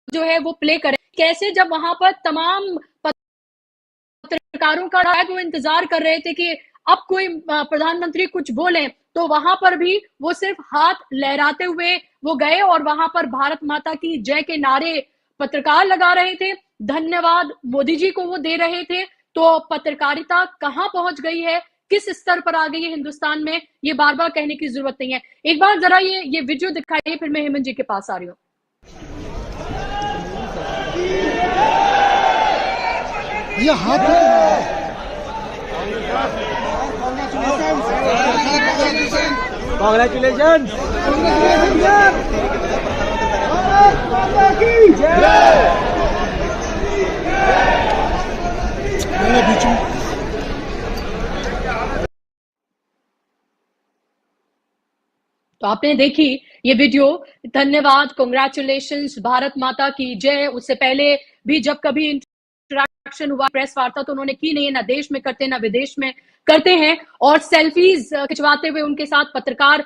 जो है वो प्ले करें। कैसे जब वहां पर तमाम पत्रकारों का वो इंतजार कर रहे थे कि अब कोई प्रधानमंत्री कुछ बोले, तो वहां पर भी वो सिर्फ हाथ लहराते हुए वो गए और वहां पर भारत माता की जय के नारे पत्रकार लगा रहे थे, धन्यवाद मोदी जी को वो दे रहे थे। तो पत्रकारिता कहां पहुंच गई है, किस स्तर पर आ गई है हिंदुस्तान में, ये बार बार कहने की जरूरत नहीं है। एक बार जरा ये वीडियो दिखाइए, फिर मैं हेमंत जी के पास आ रही हूँ। Congratulations! तो आपने देखी ये वीडियो, धन्यवाद, कांग्रेचुलेशंस, भारत माता की जय। उससे पहले भी जब कभी इंटरेक्शन हुआ, प्रेस वार्ता तो उन्होंने की नहीं है, ना देश में करते ना विदेश में करते हैं। और सेल्फीज खिंचवाते हुए उनके साथ पत्रकार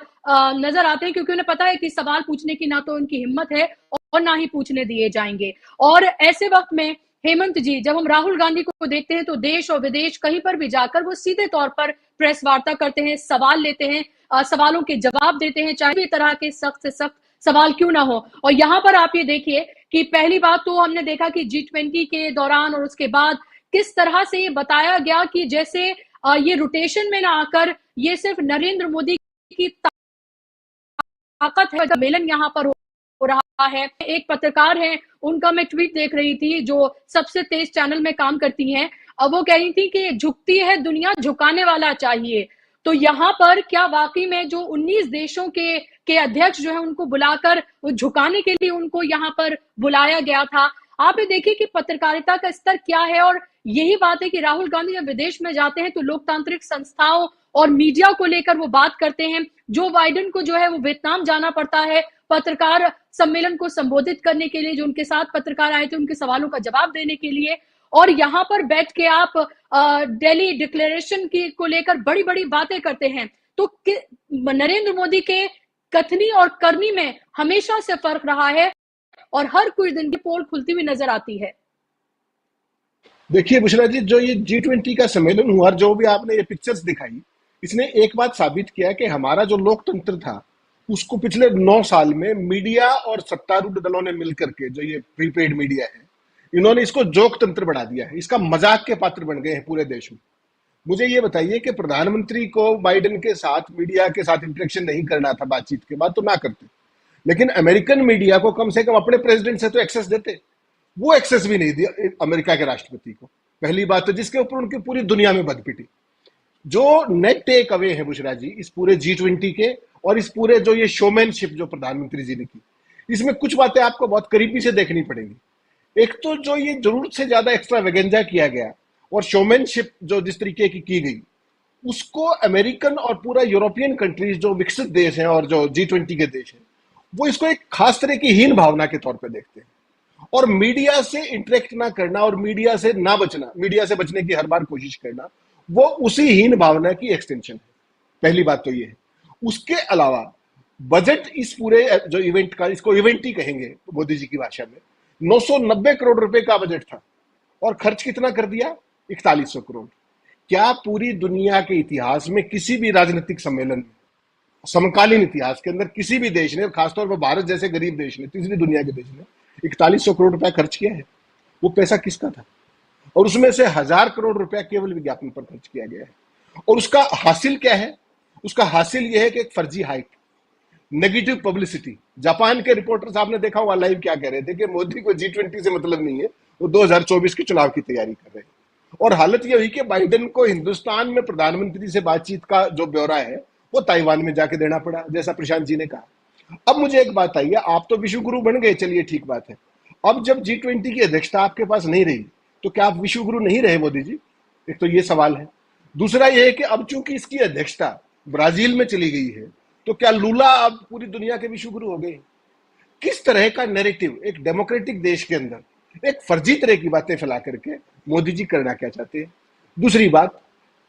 नजर आते हैं, क्योंकि उन्हें पता है कि सवाल पूछने की ना तो उनकी हिम्मत है और ना ही पूछने दिए जाएंगे। और ऐसे वक्त में हेमंत जी, जब हम राहुल गांधी को देखते हैं तो देश और विदेश कहीं पर भी जाकर वो सीधे तौर पर प्रेस वार्ता करते हैं, सवाल लेते हैं, सवालों के जवाब देते हैं, चाहे भी तरह के सख्त से सख्त सवाल क्यों ना हो। और यहाँ पर आप ये देखिए कि पहली बात तो हमने देखा कि G20 के दौरान और उसके बाद किस तरह से ये बताया गया कि जैसे ये रोटेशन में ना आकर ये सिर्फ नरेंद्र मोदी की ताकत है, सम्मेलन यहाँ पर हो रहा है। एक पत्रकार है, उनका मैं ट्वीट देख रही थी, जो सबसे तेज चैनल में काम करती हैं, अब वो कह रही थी कि झुकती है दुनिया, झुकाने वाला चाहिए। तो यहाँ पर क्या वाकई में जो 19 देशों के अध्यक्ष जो है उनको बुलाकर वो झुकाने के लिए उनको यहाँ पर बुलाया गया था। आप ये देखिए कि पत्रकारिता का स्तर क्या है। और यही बात है कि राहुल गांधी जब विदेश में जाते हैं तो लोकतांत्रिक संस्थाओं और मीडिया को लेकर वो बात करते हैं। जो बाइडेन को जो है वो वियतनाम जाना पड़ता है पत्रकार सम्मेलन को संबोधित करने के लिए, जो उनके साथ पत्रकार आए थे उनके सवालों का जवाब देने के लिए। और यहाँ पर बैठ के आप दिल्ली डिक्लेरेशन की को लेकर बड़ी बड़ी बातें करते हैं। तो नरेंद्र मोदी के कथनी और करनी में हमेशा से फर्क रहा है और हर कुछ दिन की पोल खुलती हुई नजर आती है। देखिए बुशरा जी, जो ये G20 का सम्मेलन हुआ, जो भी आपने ये पिक्चर्स दिखाई, इसने एक बात साबित किया कि हमारा जो लोकतंत्र था उसको पिछले 9 साल में मीडिया और सत्तारूढ़ दलों ने मिलकर के, जो ये प्रीपेड मीडिया है, इन्होंने इसको जोक तंत्र बढ़ा दिया है, इसका मजाक के पात्र बन गए हैं पूरे देश में। मुझे ये बताइए कि प्रधानमंत्री को बाइडेन के साथ मीडिया के साथ इंटरेक्शन नहीं करना था बातचीत के बाद तो ना करते, लेकिन अमेरिकन मीडिया को कम से कम अपने प्रेसिडेंट से तो एक्सेस देते। वो एक्सेस भी नहीं दिया अमेरिका के राष्ट्रपति को। पहली बात तो जिसके ऊपर उनकी पूरी दुनिया में बद पिटी। जो नेट टेक अवे है बुशरा जी इस पूरे G20 के और इस पूरे जो ये शोमैनशिप जो प्रधानमंत्री जी ने की, इसमें कुछ बातें आपको बहुत करीबी से देखनी पड़ेंगी। एक तो जो ये जरूरत से ज्यादा एक्स्ट्रा वेगेंजा किया गया और शोमैनशिप जो जिस तरीके की गई, उसको अमेरिकन और पूरा यूरोपियन कंट्रीज जो विकसित देश हैं और जो G20 के देश हैं, वो इसको एक खास तरह की हीन भावना के तौर पे देखते हैं। और मीडिया से इंटरेक्ट ना करना और मीडिया से ना बचना, मीडिया से बचने की हर बार कोशिश करना, वो उसी हीन भावना की एक्सटेंशन है। पहली बात तो ये है। उसके अलावा बजट इस पूरे जो इवेंट का, इसको इवेंट ही कहेंगे मोदी जी की भाषा में, 990 करोड़ रुपए का बजट था और खर्च कितना कर दिया? 4100 करोड़। क्या पूरी दुनिया के इतिहास में किसी भी राजनीतिक सम्मेलन में, समकालीन इतिहास के अंदर किसी भी देश ने, खासतौर पर भारत जैसे गरीब देश ने, तीसरी दुनिया के देश ने 4100 करोड़ रुपया खर्च किया है? वो पैसा किसका था? और उसमें से 1000 करोड़ रुपया केवल विज्ञापन पर खर्च किया गया है। और उसका हासिल क्या है? उसका हासिल यह है कि एक फर्जी हाइक, नेगेटिव पब्लिसिटी। जापान के रिपोर्टर्स आपने देखा होगा लाइव क्या कह रहे थे कि मोदी को G20 से मतलब नहीं है, वो 2024 के चुनाव की तैयारी कर रहे हैं। और हालत यह हुई कि बाइडेन को हिंदुस्तान में प्रधानमंत्री से बातचीत का जो ब्यौरा है वो ताइवान में जाके देना पड़ा, जैसा प्रशांत जी ने कहा। अब मुझे एक बात आई है, आप तो विश्व गुरु बन गए, चलिए ठीक बात है। अब जब G20 की अध्यक्षता आपके पास नहीं रही तो क्या आप विश्व गुरु नहीं रहे मोदी जी? एक तो ये सवाल है। दूसरा ये है कि अब चूंकि इसकी अध्यक्षता ब्राजील में चली गई है तो क्या लूला अब पूरी दुनिया के विश्व गुरु हो गए? किस तरह का नैरेटिव एक डेमोक्रेटिक देश के अंदर एक फर्जी तरह की बातें फैला करके मोदी जी करना क्या चाहते हैं? दूसरी बात,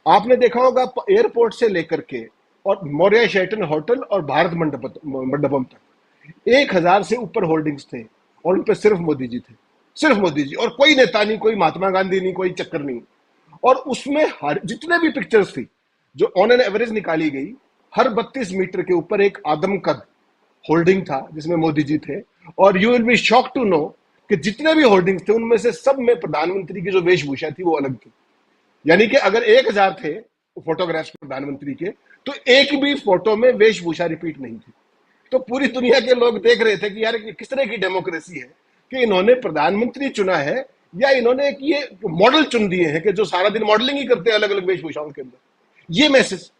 आपने देखा होगा एयरपोर्ट से लेकर के और मौर्य शेल्टन होटल और भारत मंडपम तक 1000 से ऊपर होर्डिंग्स थे और उन पर सिर्फ मोदी जी थे, सिर्फ मोदी जी, और कोई नेता नहीं, कोई महात्मा गांधी नहीं, कोई चक्कर नहीं। और उसमें हर जितने भी पिक्चर्स थी जो ऑन एन एवरेज निकाली गई, हर 32 मीटर के ऊपर एक आदमकद होल्डिंग था जिसमें मोदी जी थे। और you will be shock to know कि जितने भी होल्डिंग्स थे उनमें से सब में प्रधानमंत्री की जो वेशभूषा थी वो अलग थी। यानी कि अगर 1000 थे फोटोग्राफ्स प्रधानमंत्री के, तो एक भी फोटो में वेशभूषा रिपीट नहीं थी। तो पूरी दुनिया के लोग देख रहे थे कि यार किस तरह की डेमोक्रेसी है कि इन्होंने प्रधानमंत्री चुना है या इन्होंने एक ये मॉडल चुन दिए हैं कि जो सारा दिन मॉडलिंग ही करते हैं अलग अलग वेशभूषाओं के अंदर। ये मैसेज।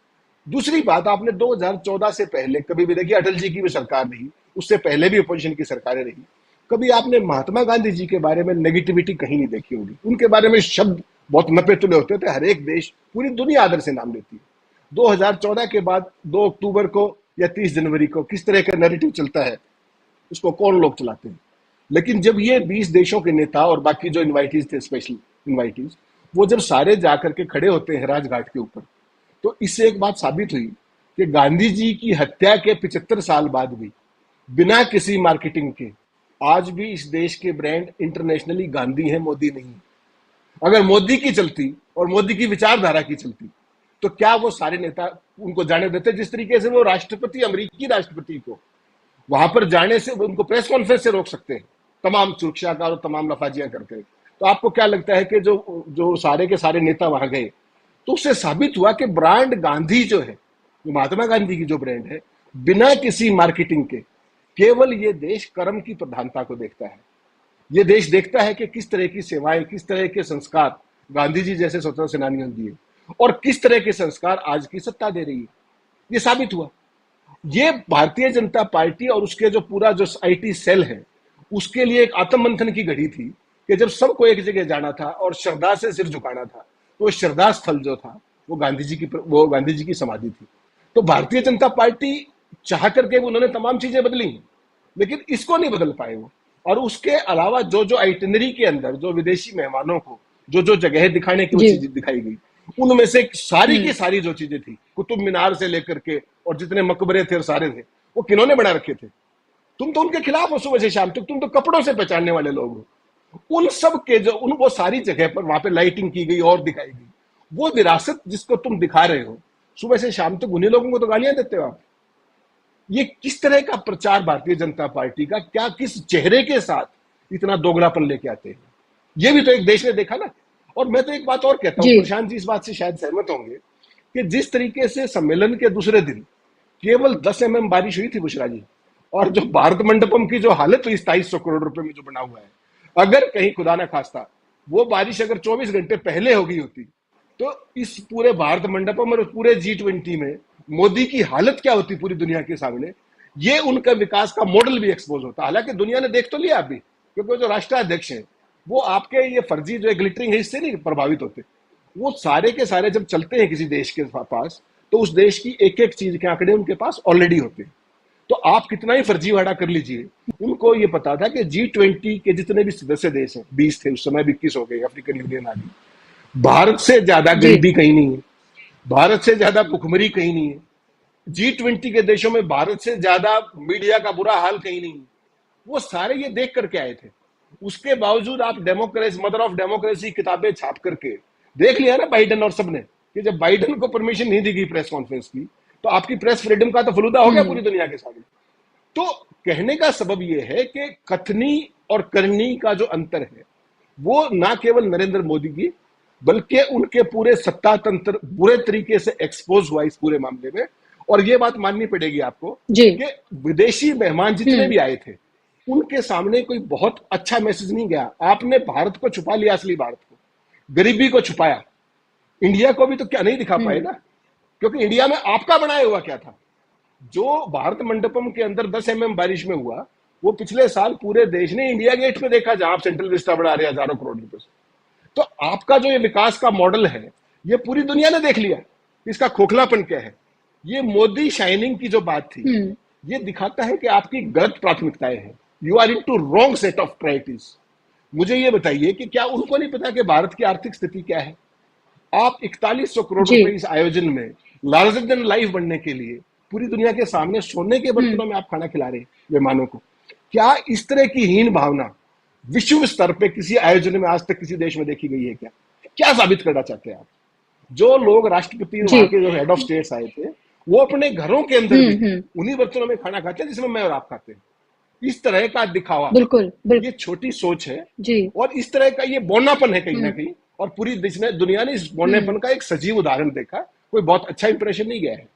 दूसरी बात, आपने 2014 से पहले कभी भी देखिए, अटल जी की भी सरकार रही, उससे पहले भी अपोजिशन की सरकारें रही, कभी आपने महात्मा गांधी जी के बारे में नेगेटिविटी कहीं नहीं देखी होगी। उनके बारे में शब्द बहुत नपे तुले होते थे, हर एक देश, पूरी दुनिया आदर से नाम लेती है। 2014 के बाद 2 अक्टूबर को या 30 जनवरी को किस तरह का नैरेटिव चलता है, उसको कौन लोग चलाते हैं। लेकिन जब ये 20 देशों के नेता और बाकी जो इन्वाइटीज थे, स्पेशल इन्वाइटीज, वो जब सारे जाकर के खड़े होते हैं राजघाट के ऊपर, तो इससे एक बात साबित हुई कि गांधी जी की हत्या के 75 साल बाद भी बिना किसी मार्केटिंग के आज भी इस देश के ब्रांड इंटरनेशनली गांधी है, मोदी नहीं। अगर मोदी की चलती और मोदी की विचारधारा की चलती तो क्या वो सारे नेता उनको जाने देते? जिस तरीके से वो राष्ट्रपति, अमेरिकी राष्ट्रपति को वहां पर जाने से, उनको प्रेस कॉन्फ्रेंस से रोक सकते हैं तमाम सुरक्षा का और तमाम लफाजियां करके। तो आपको क्या लगता है कि जो सारे के सारे नेता वहां गए तो उससे साबित हुआ कि ब्रांड गांधी जो है, महात्मा गांधी की जो ब्रांड है, बिना किसी मार्केटिंग के केवल ये देश कर्म की प्रधानता को देखता है। ये देश देखता है कि किस तरह की सेवाएं, किस तरह के संस्कार गांधी जी जैसे स्वतंत्रता सेनानियों ने दिए और किस तरह के संस्कार आज की सत्ता दे रही है। ये साबित हुआ। ये भारतीय जनता पार्टी और उसके जो पूरा जो IT सेल है, उसके लिए एक आत्ममंथन की घड़ी थी कि जब सबको एक जगह जाना था और श्रद्धा से सिर झुकाना था, तो श्रद्धा स्थल जो था वो गांधी जी की समाधि थी। तो भारतीय जनता पार्टी चाह करके उन्होंने तमाम चीजें बदली, लेकिन इसको नहीं बदल पाए वो। और उसके अलावा जो आइटिनरी के अंदर जो विदेशी मेहमानों को जो जगह दिखाने की वो चीजें दिखाई गई, उनमें से सारी की सारी जो चीजें थी, कुतुब मीनार से लेकर के और जितने मकबरे थे और सारे थे, वो किन्होंने बना रखे थे? तुम तो उनके खिलाफ हो सुबह से शाम तक, तुम तो कपड़ों से पहचानने वाले लोग हो। उन सब के वो सारी जगह पर वहां पे लाइटिंग की गई और दिखाई गई, वो विरासत जिसको तुम दिखा रहे हो, सुबह से शाम तक उन्हीं लोगों को तो गालियां देते हो आप। ये किस तरह का प्रचार भारतीय जनता पार्टी का, क्या किस चेहरे के साथ इतना दोगलापन लेके आते हैं, ये भी तो एक देश ने देखा ना। और मैं तो एक बात और कहता हूँ, जी प्रशांत जी इस बात से शायद सहमत होंगे कि जिस तरीके से सम्मेलन के दूसरे दिन केवल 10 mm बारिश हुई थी बुशरा जी, और जो भारत मंडपम की जो हालत हुई 2700 करोड़ रुपए में जो बना हुआ है, अगर कहीं खुदा ना खास्ता वो बारिश अगर 24 घंटे पहले हो गई होती तो इस पूरे भारत मंडपम और पूरे G20 में मोदी की हालत क्या होती पूरी दुनिया के सामने। ये उनका विकास का मॉडल भी एक्सपोज होता। हालांकि दुनिया ने देख तो लिया अभी, क्योंकि जो राष्ट्राध्यक्ष हैं वो आपके ये फर्जी जो ग्लिटरिंग है इससे नहीं प्रभावित होते। वो सारे के सारे जब चलते हैं किसी देश के पास तो उस देश की एक एक चीज के आंकड़े उनके पास ऑलरेडी होते हैं। तो आप कितना ही फर्जीवाड़ा कर लीजिए, उनको ये पता था कि G20 के जितने भी सदस्य देश हैं, 20 थे उस समय, 21 हो गए, अफ्रीकन यूनियन आ गई, भारत से ज्यादा गरीबी कहीं नहीं है, भारत से ज्यादा भुखमरी कहीं नहीं है, G20 के देशों में भारत से ज्यादा मीडिया का बुरा हाल कहीं नहीं है। वो सारे ये देख करके आए थे। उसके बावजूद आप डेमोक्रेसी, मदर ऑफ डेमोक्रेसी किताबें छाप करके देख लिया ना बाइडेन और सबने, कि जब बाइडेन को परमिशन नहीं दी गई प्रेस कॉन्फ्रेंस की तो आपकी प्रेस फ्रीडम का तो फलूदा हो गया पूरी दुनिया के सामने। तो कहने का सबब यह है कि कथनी और करनी का जो अंतर है वो ना केवल नरेंद्र मोदी की बल्कि उनके पूरे सत्ता तंत्र बुरे तरीके से एक्सपोज हुआ इस पूरे मामले में। और ये बात माननी पड़ेगी आपको कि विदेशी मेहमान जितने भी आए थे उनके सामने कोई बहुत अच्छा मैसेज नहीं गया। आपने भारत को छुपा लिया, असली भारत को, गरीबी को छुपाया, इंडिया को भी तो क्या नहीं दिखा पाए ना, क्योंकि इंडिया में आपका बनाया हुआ क्या था। जो भारत मंडपम के अंदर 10 mm बारिश में हुआ वो पिछले साल पूरे देश ने इंडिया गेट पे देखा, जहां आप सेंट्रल विस्टा बना रहे हैं हजारों करोड़ रुपए से। तो आपका जो ये विकास का मॉडल है ये पूरी दुनिया ने देख लिया, इसका खोखलापन क्या है। ये मोदी शाइनिंग की जो बात थी ये दिखाता है कि आपकी गलत प्राथमिकताएं हैं। You are into wrong set of priorities. मुझे ये बताइए कि क्या उनको नहीं पता कि भारत की आर्थिक स्थिति क्या है। आप 4100 करोड़ रुपए इस आयोजन में लार्जर देन लाइफ बनने के लिए पूरी दुनिया के सामने सोने के बर्तनों में आप खाना खिला रहे हैं मेहमानों को। क्या इस तरह की हीन भावना विश्व स्तर पे किसी आयोजन में आज तक किसी देश में देखी गई है? क्या क्या साबित करना चाहते हैं आप? जो लोग राष्ट्रपति वहां के जो हेड ऑफ स्टेट्स आए थे वो अपने घरों के अंदर भी उन्हीं बर्तनों में खाना खाते हैं जिसमें मैं और आप खाते हैं। इस तरह का दिखावा, बिल्कुल ये छोटी सोच है जी। और इस तरह का ये बौनापन है कहीं ना कहीं। और पूरी दुनिया ने इस बौनेपन का एक सजीव उदाहरण देखा। कोई बहुत अच्छा इंप्रेशन नहीं गया है।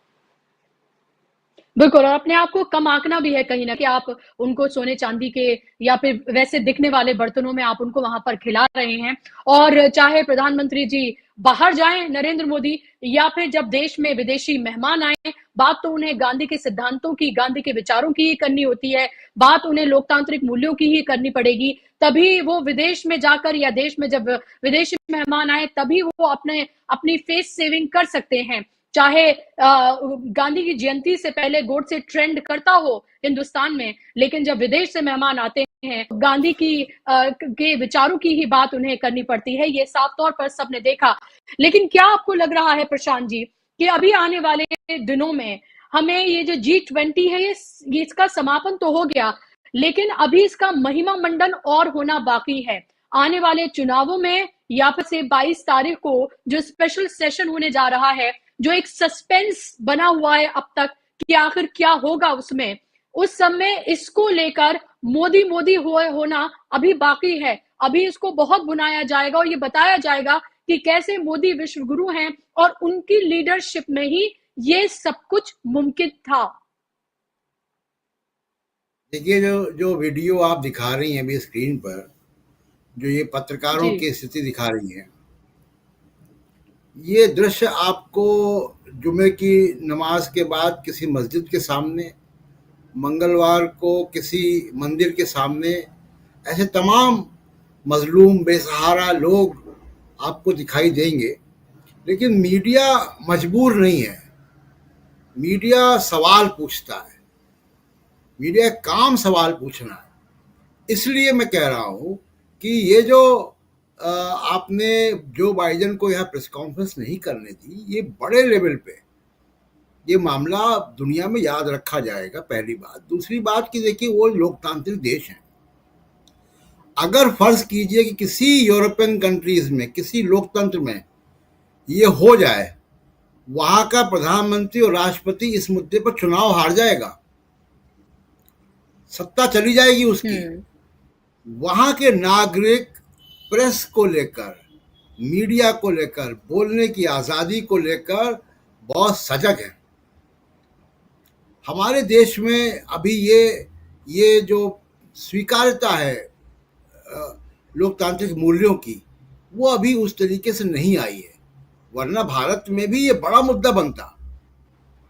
बिल्कुल, और अपने आप को कम आंकना भी है कहीं ना कि आप उनको सोने चांदी के या फिर वैसे दिखने वाले बर्तनों में आप उनको वहां पर खिला रहे हैं। और चाहे प्रधानमंत्री जी बाहर जाएं नरेंद्र मोदी, या फिर जब देश में विदेशी मेहमान आए, बात तो उन्हें गांधी के सिद्धांतों की, गांधी के विचारों की ही करनी होती है, बात उन्हें लोकतांत्रिक मूल्यों की ही करनी पड़ेगी। तभी वो विदेश में जाकर या देश में जब विदेशी मेहमान आए तभी वो अपनी फेस सेविंग कर सकते हैं। चाहे गांधी की जयंती से पहले गोडसे ट्रेंड करता हो हिंदुस्तान में, लेकिन जब विदेश से मेहमान आते हैं गांधी के विचारों की ही बात उन्हें करनी पड़ती है। ये साफ तौर पर सबने देखा। लेकिन क्या आपको लग रहा है प्रशांत जी कि अभी आने वाले दिनों में हमें ये जो G20 है ये इसका समापन तो हो गया, लेकिन अभी इसका महिमा मंडन और होना बाकी है। आने वाले चुनावों में या फिर से 22 तारीख को जो स्पेशल सेशन होने जा रहा है, जो एक सस्पेंस बना हुआ है अब तक कि आखिर क्या होगा उसमें, उस समय इसको लेकर मोदी मोदी होना अभी बाकी है। अभी इसको बहुत बुनाया जाएगा और ये बताया जाएगा कि कैसे मोदी विश्व गुरु हैं और उनकी लीडरशिप में ही ये सब कुछ मुमकिन था। देखिए, जो वीडियो आप दिखा रही हैं अभी स्क्रीन पर, जो ये पत्रकारों की स्थिति दिखा रही है, ये दृश्य आपको जुमे की नमाज के बाद किसी मस्जिद के सामने, मंगलवार को किसी मंदिर के सामने, ऐसे तमाम मजलूम बेसहारा लोग आपको दिखाई देंगे। लेकिन मीडिया मजबूर नहीं है, मीडिया सवाल पूछता है, मीडिया काम सवाल पूछना है। इसलिए मैं कह रहा हूँ कि ये जो आपने जो बाइडेन को यहाँ प्रेस कॉन्फ्रेंस नहीं करने दी, ये बड़े लेवल पे ये मामला दुनिया में याद रखा जाएगा, पहली बात। दूसरी बात कि देखिए वो लोकतांत्रिक देश हैं। अगर फर्ज कीजिए कि किसी यूरोपियन कंट्रीज में, किसी लोकतंत्र में ये हो जाए, वहाँ का प्रधानमंत्री और राष्ट्रपति इस मुद्दे पर चुनाव हार जाएगा। सत्ता चली जाएगी उसकी। वहां के नागरिक प्रेस को लेकर, मीडिया को लेकर, बोलने की आजादी को लेकर बहुत सजग है। हमारे देश में अभी ये जो स्वीकार्यता है लोकतांत्रिक मूल्यों की, वो अभी उस तरीके से नहीं आई है। वरना भारत में भी ये बड़ा मुद्दा बनता,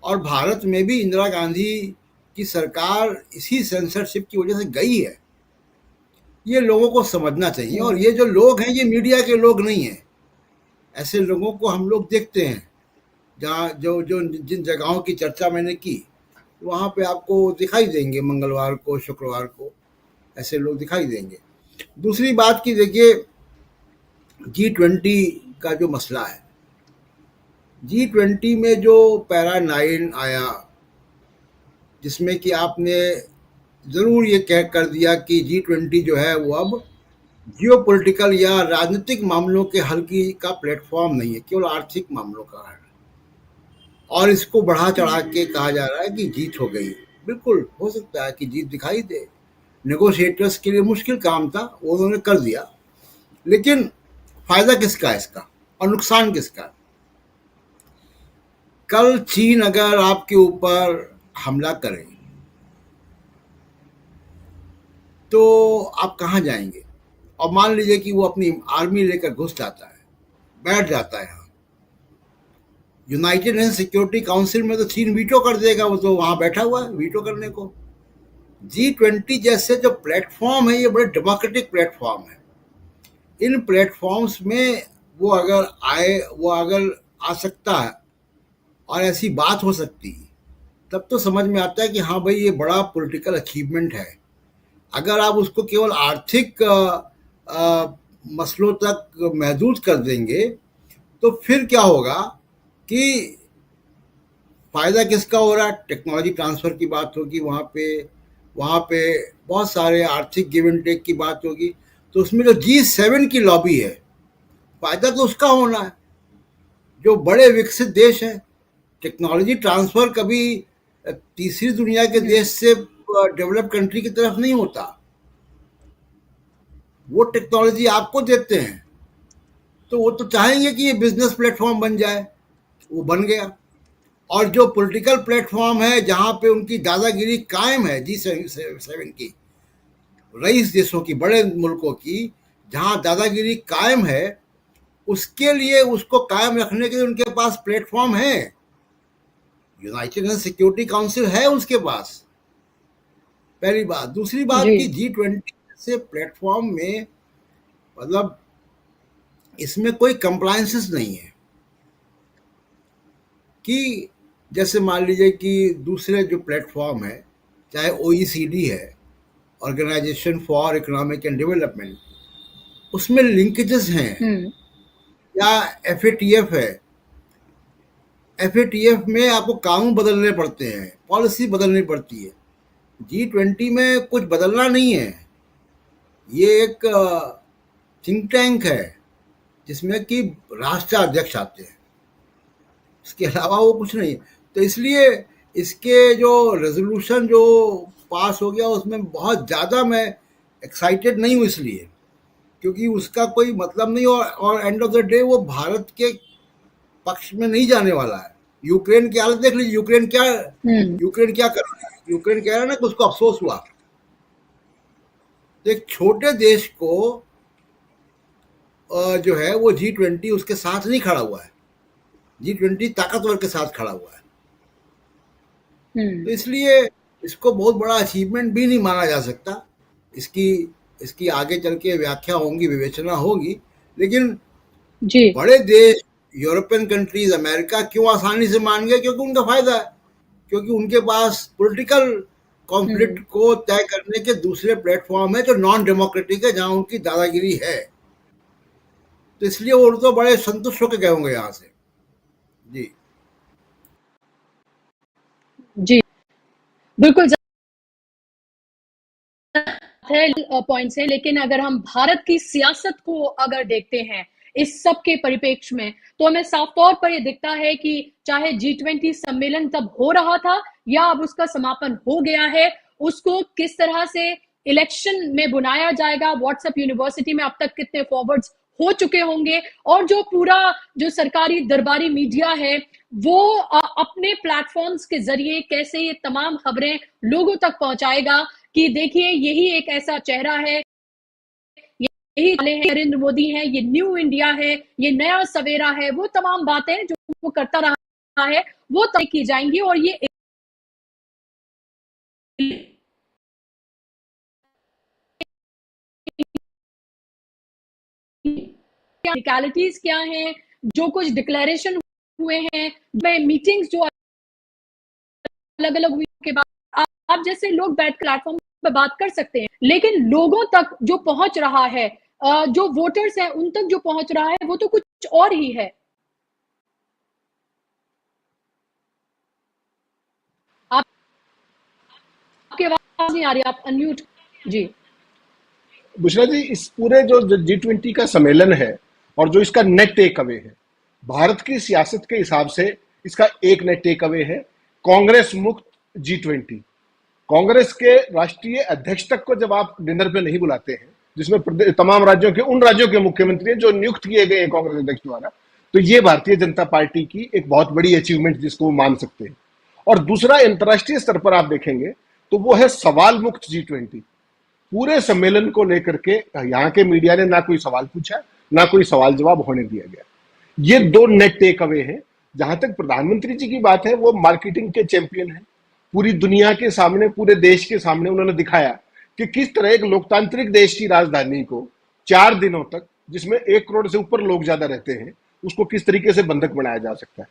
और भारत में भी इंदिरा गांधी की सरकार इसी सेंसरशिप की वजह से गई है। ये लोगों को समझना चाहिए। और ये जो लोग हैं, ये मीडिया के लोग नहीं हैं। ऐसे लोगों को हम लोग देखते हैं, जहाँ जो जो जिन जगहों की चर्चा मैंने की, वहाँ पे आपको दिखाई देंगे, मंगलवार को, शुक्रवार को ऐसे लोग दिखाई देंगे। दूसरी बात की देखिए, G20 का जो मसला है, G20 में जो पैरा 9 आया, जिसमें कि आपने ज़रूर ये कह कर दिया कि G20 जो है वो अब जियोपॉलिटिकल या राजनीतिक मामलों के हल की का प्लेटफॉर्म नहीं है, केवल आर्थिक मामलों का है। और इसको बढ़ा चढ़ा के कहा जा रहा है कि जीत हो गई। बिल्कुल हो सकता है कि जीत दिखाई दे, नेगोशिएटर्स के लिए मुश्किल काम था, वो उन्होंने कर दिया, लेकिन फायदा किसका है इसका और नुकसान किसका? कल चीन अगर आपके ऊपर हमला करे तो आप कहाँ जाएंगे? और मान लीजिए कि वो अपनी आर्मी लेकर घुस जाता है, बैठ जाता है, यूनाइटेड नेशन सिक्योरिटी काउंसिल में तो चीन वीटो कर देगा, वो तो वहां बैठा हुआ है वीटो करने को। G20 जैसे जो प्लेटफॉर्म है, ये बड़े डेमोक्रेटिक प्लेटफॉर्म है। इन प्लेटफॉर्म्स में वो अगर आ सकता है और ऐसी बात हो सकती है, तब तो समझ में आता है कि हाँ भाई, ये बड़ा पॉलिटिकल अचीवमेंट है। अगर आप उसको केवल आर्थिक मसलों तक महदूद कर देंगे तो फिर क्या होगा कि फायदा किसका हो रहा है? टेक्नोलॉजी ट्रांसफर की बात होगी, वहाँ पे बहुत सारे आर्थिक गिव एंड टेक की बात होगी। तो उसमें जो G7 की लॉबी है, फायदा तो उसका होना है, जो बड़े विकसित देश हैं। टेक्नोलॉजी ट्रांसफर कभी तीसरी दुनिया के देश से डेवलप कंट्री की तरफ नहीं होता। वो टेक्नोलॉजी आपको देते हैं, तो वो तो चाहेंगे कि ये बिजनेस प्लेटफॉर्म बन जाए, वो बन गया। और जो पॉलिटिकल प्लेटफॉर्म है, जहां पे उनकी दादागिरी कायम है, G7 की, रईस देशों की, बड़े मुल्कों की, जहां दादागिरी कायम है, उसके लिए, उसको कायम रखने के लिए उनके पास प्लेटफॉर्म है। यूनाइटेड नेशन सिक्योरिटी काउंसिल है उसके पास, पहली बात। दूसरी बात कि G20 से प्लेटफॉर्म में, मतलब इसमें कोई कंप्लायंसेस नहीं है कि जैसे मान लीजिए कि दूसरे जो प्लेटफॉर्म है, चाहे OECD है, organisation for economic and development, उसमें लिंकेजेस हैं, या FATF है। FATF में आपको कानून बदलने पड़ते हैं, पॉलिसी बदलनी पड़ती है। G20 में कुछ बदलना नहीं है। ये एक थिंक टैंक है जिसमें कि राष्ट्राध्यक्ष आते हैं, इसके अलावा वो कुछ नहीं। तो इसलिए इसके जो रेजोल्यूशन जो पास हो गया, उसमें बहुत ज़्यादा मैं एक्साइटेड नहीं हूँ, इसलिए क्योंकि उसका कोई मतलब नहीं। और एंड ऑफ द डे वो भारत के पक्ष में नहीं जाने वाला है। यूक्रेन की हालत देख लीजिए, यूक्रेन क्या कर रहा है? यूक्रेन कह रहा है ना कि उसको अफसोस हुआ। तो एक छोटे देश को जो है वो G20 उसके साथ नहीं खड़ा हुआ है, G20 ताकतवर के साथ खड़ा हुआ है। तो इसलिए इसको बहुत बड़ा अचीवमेंट भी नहीं माना जा सकता। इसकी आगे चल के व्याख्या होंगी, विवेचना होगी, लेकिन बड़े देश, यूरोपियन कंट्रीज, अमेरिका क्यों आसानी से मान गए? क्योंकि उनका फायदा है, क्योंकि उनके पास पॉलिटिकल कॉन्फ्लिक्ट को तय करने के दूसरे प्लेटफॉर्म है जो नॉन डेमोक्रेटिक है, जहां उनकी दादागिरी है। तो इसलिए वो तो बड़े संतुष्ट होकर गए होंगे यहाँ से। जी बिल्कुल है पॉइंट्स है, लेकिन अगर हम भारत की सियासत को अगर देखते हैं इस सब के परिप्रेक्ष्य में, तो हमें साफ तौर पर यह दिखता है कि चाहे G20 सम्मेलन तब हो रहा था या अब उसका समापन हो गया है, उसको किस तरह से इलेक्शन में बुनाया जाएगा, व्हाट्सएप यूनिवर्सिटी में अब तक कितने फॉरवर्ड्स हो चुके होंगे, और जो पूरा जो सरकारी दरबारी मीडिया है वो अपने प्लेटफॉर्म्स के जरिए कैसे ये तमाम खबरें लोगों तक पहुंचाएगा कि देखिए यही एक ऐसा चेहरा है, यही नरेंद्र मोदी है, ये न्यू इंडिया है, ये नया सवेरा है। वो तमाम बातें जो वो करता रहा है वो तय की जाएंगी, और ये टेक्निकलिटीज क्या हैं, जो कुछ डिक्लेरेशन हुए हैं, मीटिंग्स जो अलग अलग हुई के बाद आप जैसे लोग बैठ प्लेटफॉर्म पे बात कर सकते हैं, लेकिन लोगों तक जो पहुंच रहा है, जो वोटर्स हैं उन तक जो पहुंच रहा है वो तो कुछ और ही है। आपकी आवाज नहीं आ रही, आप अनम्यूट। जी बुशरा जी, इस पूरे जो G20 का सम्मेलन है और जो इसका नेट टेक अवे है, भारत की सियासत के हिसाब से इसका एक नेट टेक अवे है, कांग्रेस मुक्त G20। कांग्रेस के राष्ट्रीय अध्यक्ष तक को जब आप डिनर पे नहीं बुलाते हैं, जिसमें तमाम राज्यों के उन राज्यों के मुख्यमंत्री हैं जो नियुक्त किए गए हैं कांग्रेस अध्यक्ष द्वारा, तो ये भारतीय जनता पार्टी की एक बहुत बड़ी अचीवमेंट जिसको मान सकते हैं। और दूसरा, अंतर्राष्ट्रीय स्तर पर आप देखेंगे तो वो है सवाल मुक्त G20। पूरे सम्मेलन को लेकर के यहाँ के मीडिया ने ना कोई सवाल पूछा, ना कोई सवाल जवाब होने दिया गया। ये दो नेट टेक अवे हैं। जहां तक प्रधानमंत्री जी की बात है, वो मार्केटिंग के चैंपियन हैं। पूरी दुनिया के सामने, पूरे देश के सामने उन्होंने दिखाया कि किस तरह एक लोकतांत्रिक देश की राजधानी को 4 दिनों तक, जिसमें 1 करोड़ से ऊपर लोग ज्यादा रहते हैं, उसको किस तरीके से बंधक बनाया जा सकता है।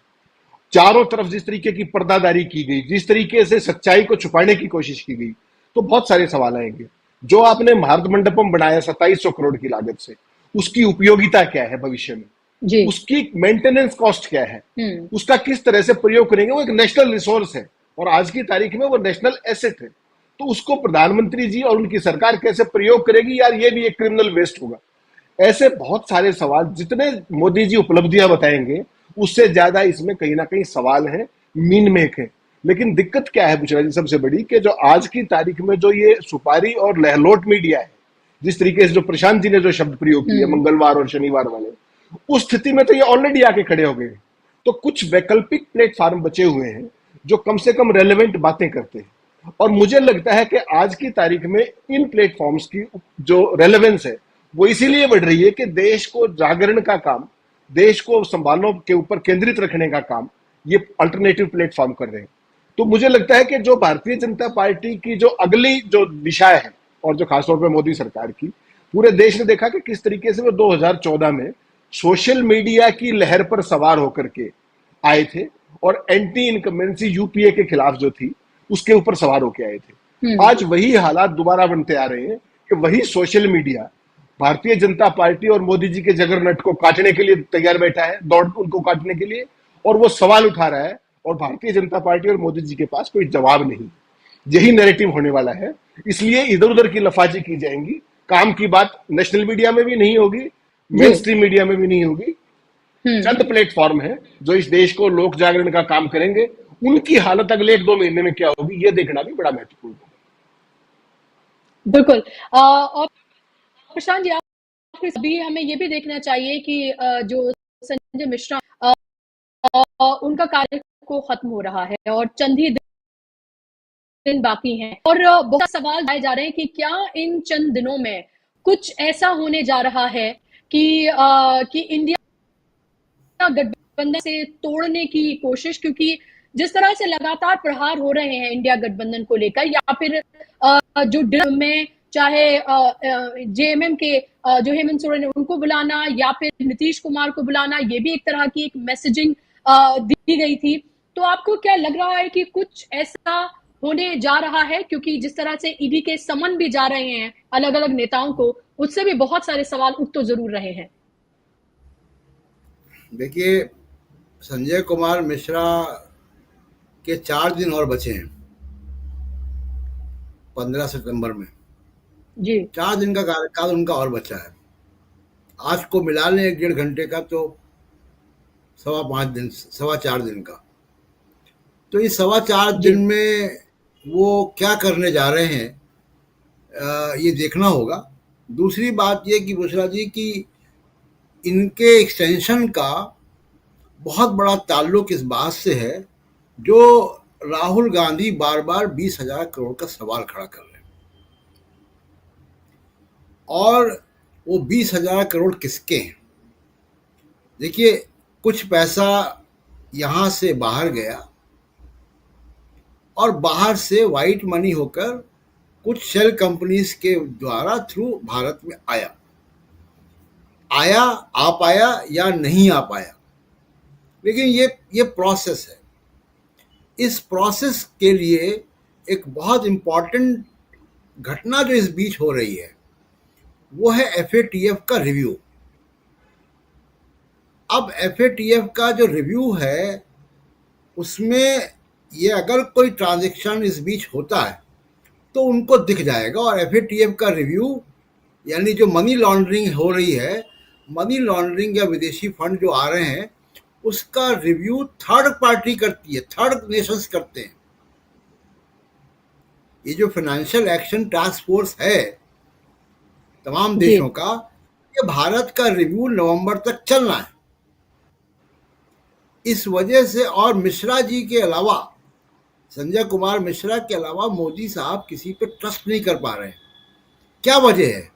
चारों तरफ जिस तरीके की पर्दादारी की गई, जिस तरीके से सच्चाई को छुपाने की कोशिश की गई, तो बहुत सारे सवाल आएंगे। जो आपने भारत मंडपम बनाया 2700 करोड़ की लागत से, उसकी उपयोगिता क्या है भविष्य में जी। उसकी मेंटेनेंस कॉस्ट क्या है, उसका किस तरह से प्रयोग करेंगे। वो एक नेशनल रिसोर्स है और आज की तारीख में वो नेशनल एसेट है, तो उसको प्रधानमंत्री जी और उनकी सरकार कैसे प्रयोग करेगी, यार ये भी एक क्रिमिनल वेस्ट होगा। ऐसे बहुत सारे सवाल, जितने मोदी जी उपलब्धियां बताएंगे उससे ज्यादा इसमें कहीं ना कहीं सवाल है, मीन मेक है। लेकिन दिक्कत क्या है बुशरा जी सबसे बड़ी, कि जो आज की तारीख में जो ये सुपारी और लहलोट मीडिया है, जिस तरीके से जो प्रशांत जी ने जो शब्द प्रयोग किया मंगलवार और शनिवार वाले, उस स्थिति में तो ये ऑलरेडी आके खड़े हो गए। तो कुछ वैकल्पिक प्लेटफॉर्म बचे हुए हैं जो कम से कम रेलेवेंट बातें करते हैं। और मुझे लगता है कि आज की तारीख में इन प्लेटफॉर्म्स की जो रेलेवेंस है वो इसीलिए बढ़ रही है कि देश को जागरण का काम, देश को संभालने के ऊपर केंद्रित रखने का काम ये अल्टरनेटिव प्लेटफॉर्म कर रहे हैं। तो मुझे लगता है कि जो भारतीय जनता पार्टी की जो अगली जो दिशा है, और जो खासतौर पर मोदी सरकार की, पूरे देश ने देखा कि किस तरीके से वो 2014 में सोशल मीडिया की लहर पर सवार होकर के आए थे और एंटी इनकम्बेंसी यूपीए के खिलाफ जो थी उसके ऊपर सवार होकर आए थे। आज वही हालात दोबारा बनते आ रहे हैं कि वही social media Bharatiya Janata party और मोदी जी के जगरनट को काटने के लिए तैयार बैठा है, दौड़ उनको काटने के लिए, और वो सवाल उठा रहा है और भारतीय जनता पार्टी और मोदी जी के पास कोई जवाब नहीं। यही नैरेटिव होने वाला है, इसलिए इधर उधर की लफाजी की जाएंगी। काम की बात नेशनल मीडिया में भी नहीं होगी, मेन स्ट्रीम मीडिया में भी नहीं होगी। चंद प्लेटफॉर्म है जो इस देश को लोक जागरण का काम करेंगे, उनकी हालत अगले 1-2 महीने में क्या होगी ये देखना भी बड़ा महत्वपूर्ण है। बिल्कुल। और प्रशांत जी, अभी हमें ये भी देखना चाहिए कि जो संजय मिश्रा उनका कार्य को खत्म हो रहा है और चंद ही दिन बाकी हैं, और बहुत सवाल आए जा रहे हैं कि क्या इन चंद दिनों में कुछ ऐसा होने जा रहा है कि इंडिया गठबंधन से तोड़ने की कोशिश, क्योंकि जिस तरह से लगातार प्रहार हो रहे हैं इंडिया गठबंधन को लेकर, या फिर जो में चाहे जेएमएम के जो हेमंत सोरेन उनको बुलाना या फिर नीतीश कुमार को बुलाना, ये भी एक तरह की एक मैसेजिंग दी गई थी। तो आपको क्या लग रहा है कि कुछ ऐसा होने जा रहा है, क्योंकि जिस तरह से ईडी के समन भी जा रहे हैं अलग अलग नेताओं को, उससे भी बहुत सारे सवाल उठ तो जरूर रहे हैं। देखिए, संजय कुमार मिश्रा के 4 दिन और बचे हैं 15 सितंबर में जी। 4 दिन का कार्यकाल उनका और बचा है। आज को मिला लें 1-1.5 घंटे का तो 4.25 दिन का। तो इस 4.25 दिन में वो क्या करने जा रहे हैं, ये देखना होगा। दूसरी बात ये कि बुशरा जी की इनके एक्सटेंशन का बहुत बड़ा ताल्लुक इस बात से है जो राहुल गांधी बार बार 20,000 करोड़ का सवाल खड़ा कर रहे हैं, और वो 20,000 करोड़ किसके हैं? देखिए, कुछ पैसा यहाँ से बाहर गया और बाहर से वाइट मनी होकर कुछ शेल कंपनीज के द्वारा थ्रू भारत में आया, आ पाया या नहीं आ पाया, लेकिन ये प्रोसेस है। इस प्रोसेस के लिए एक बहुत इम्पॉर्टेंट घटना जो इस बीच हो रही है वो है FATF का रिव्यू। अब FATF का जो रिव्यू है उसमें ये अगर कोई ट्रांजैक्शन इस बीच होता है तो उनको दिख जाएगा, और FATF का रिव्यू यानी जो मनी लॉन्ड्रिंग हो रही है, मनी लॉन्ड्रिंग या विदेशी फंड जो आ रहे हैं उसका रिव्यू थर्ड पार्टी करती है, थर्ड नेशंस करते हैं। ये जो फाइनेंशियल एक्शन टास्क फोर्स है तमाम देशों का, ये भारत का रिव्यू नवंबर तक चलना है। इस वजह से, और मिश्रा जी के अलावा, संजय कुमार मिश्रा के अलावा मोदी साहब किसी पे ट्रस्ट नहीं कर पा रहे हैं। क्या वजह है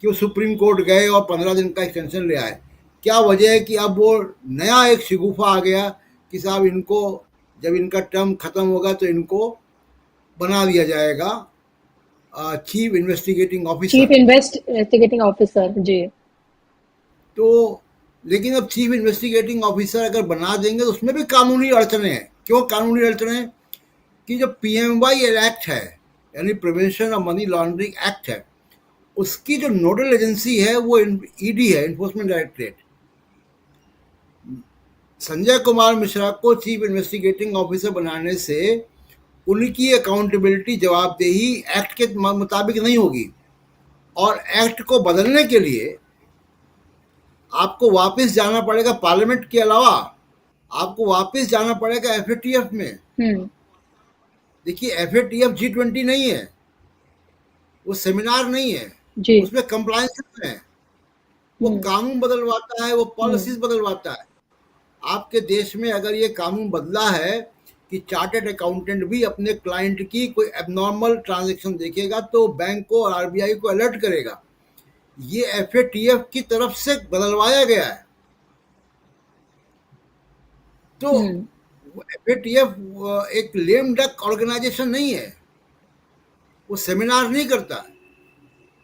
कि वो सुप्रीम कोर्ट गए और 15 दिन का एक्सटेंशन ले आए? क्या वजह है कि अब वो नया एक शिगुफा आ गया कि साहब इनको जब इनका टर्म खत्म होगा तो इनको बना दिया जाएगा चीफ इन्वेस्टिगेटिंग ऑफिसर। जी। तो लेकिन अब चीफ इन्वेस्टिगेटिंग ऑफिसर अगर बना देंगे तो उसमें भी कानूनी अड़चने हैं। क्यों कानूनी अड़चने? कि जो PMY एक्ट है यानी prevention of money laundering act है, उसकी जो नोडल एजेंसी है वो ED है, इन्फोर्समेंट डायरेक्टरेट। संजय कुमार मिश्रा को चीफ इन्वेस्टिगेटिंग ऑफिसर बनाने से उनकी अकाउंटेबिलिटी, जवाबदेही एक्ट के मुताबिक नहीं होगी, और एक्ट को बदलने के लिए आपको वापस जाना पड़ेगा पार्लियामेंट के अलावा, आपको वापस जाना पड़ेगा FATF में। देखिए, FATF G20 नहीं है, वो सेमिनार नहीं है, उसमें कंप्लायंस है, वो कानून बदलवाता है, वो पॉलिसीज बदलवाता है। आपके देश में अगर ये कानून बदला है कि चार्टर्ड अकाउंटेंट भी अपने क्लाइंट की कोई एबनॉर्मल ट्रांजैक्शन देखेगा तो बैंक को और RBI को अलर्ट करेगा, ये FATF की तरफ से बदलवाया गया है। तो FATF एक लेम डक ऑर्गेनाइजेशन नहीं है, वो सेमिनार नहीं करता,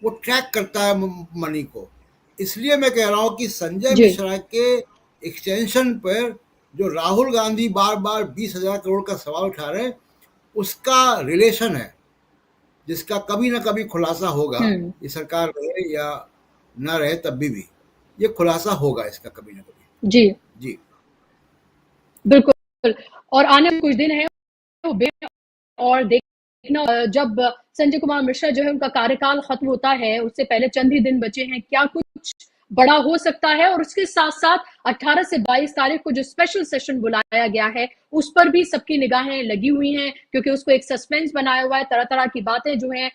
वो ट्रैक करता है मनी को। इसलिए मैं कह रहा हूं कि संजय मिश्रा के एक्सटेंशन पर जो राहुल गांधी बार बार 20,000 करोड़ का सवाल उठा रहे हैं उसका रिलेशन है, जिसका कभी ना कभी खुलासा होगा। ये सरकार रहे या ना रहे तब भी ये खुलासा होगा इसका कभी ना कभी। जी बिल्कुल। और आने कुछ दिन है और देखना जब संजय कुमार मिश्रा जो है उनका कार्यकाल खत्म होता है, उससे पहले चंद ही दिन बचे हैं, क्या कुछ बड़ा हो सकता है। और उसके साथ साथ 18 से 22 तारीख को जो स्पेशल सेशन बुलाया गया है उस पर भी सबकी निगाहें लगी हुई हैं, क्योंकि उसको एक सस्पेंस बनाया हुआ है, तरह तरह की बातें जो हैं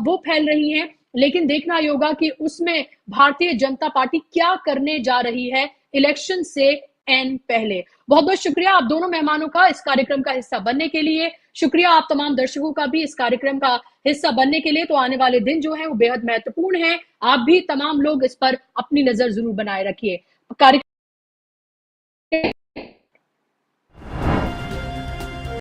वो फैल रही हैं। लेकिन देखना होगा कि उसमें भारतीय जनता पार्टी क्या करने जा रही है इलेक्शन से पहले। बहुत बहुत शुक्रिया आप दोनों मेहमानों का इस कार्यक्रम का हिस्सा बनने के लिए। शुक्रिया आप तमाम दर्शकों का भी इस कार्यक्रम का हिस्सा बनने के लिए। तो आने वाले दिन जो है वो बेहद महत्वपूर्ण है, आप भी तमाम लोग इस पर अपनी नजर जरूर बनाए रखिए। कार्यक्रम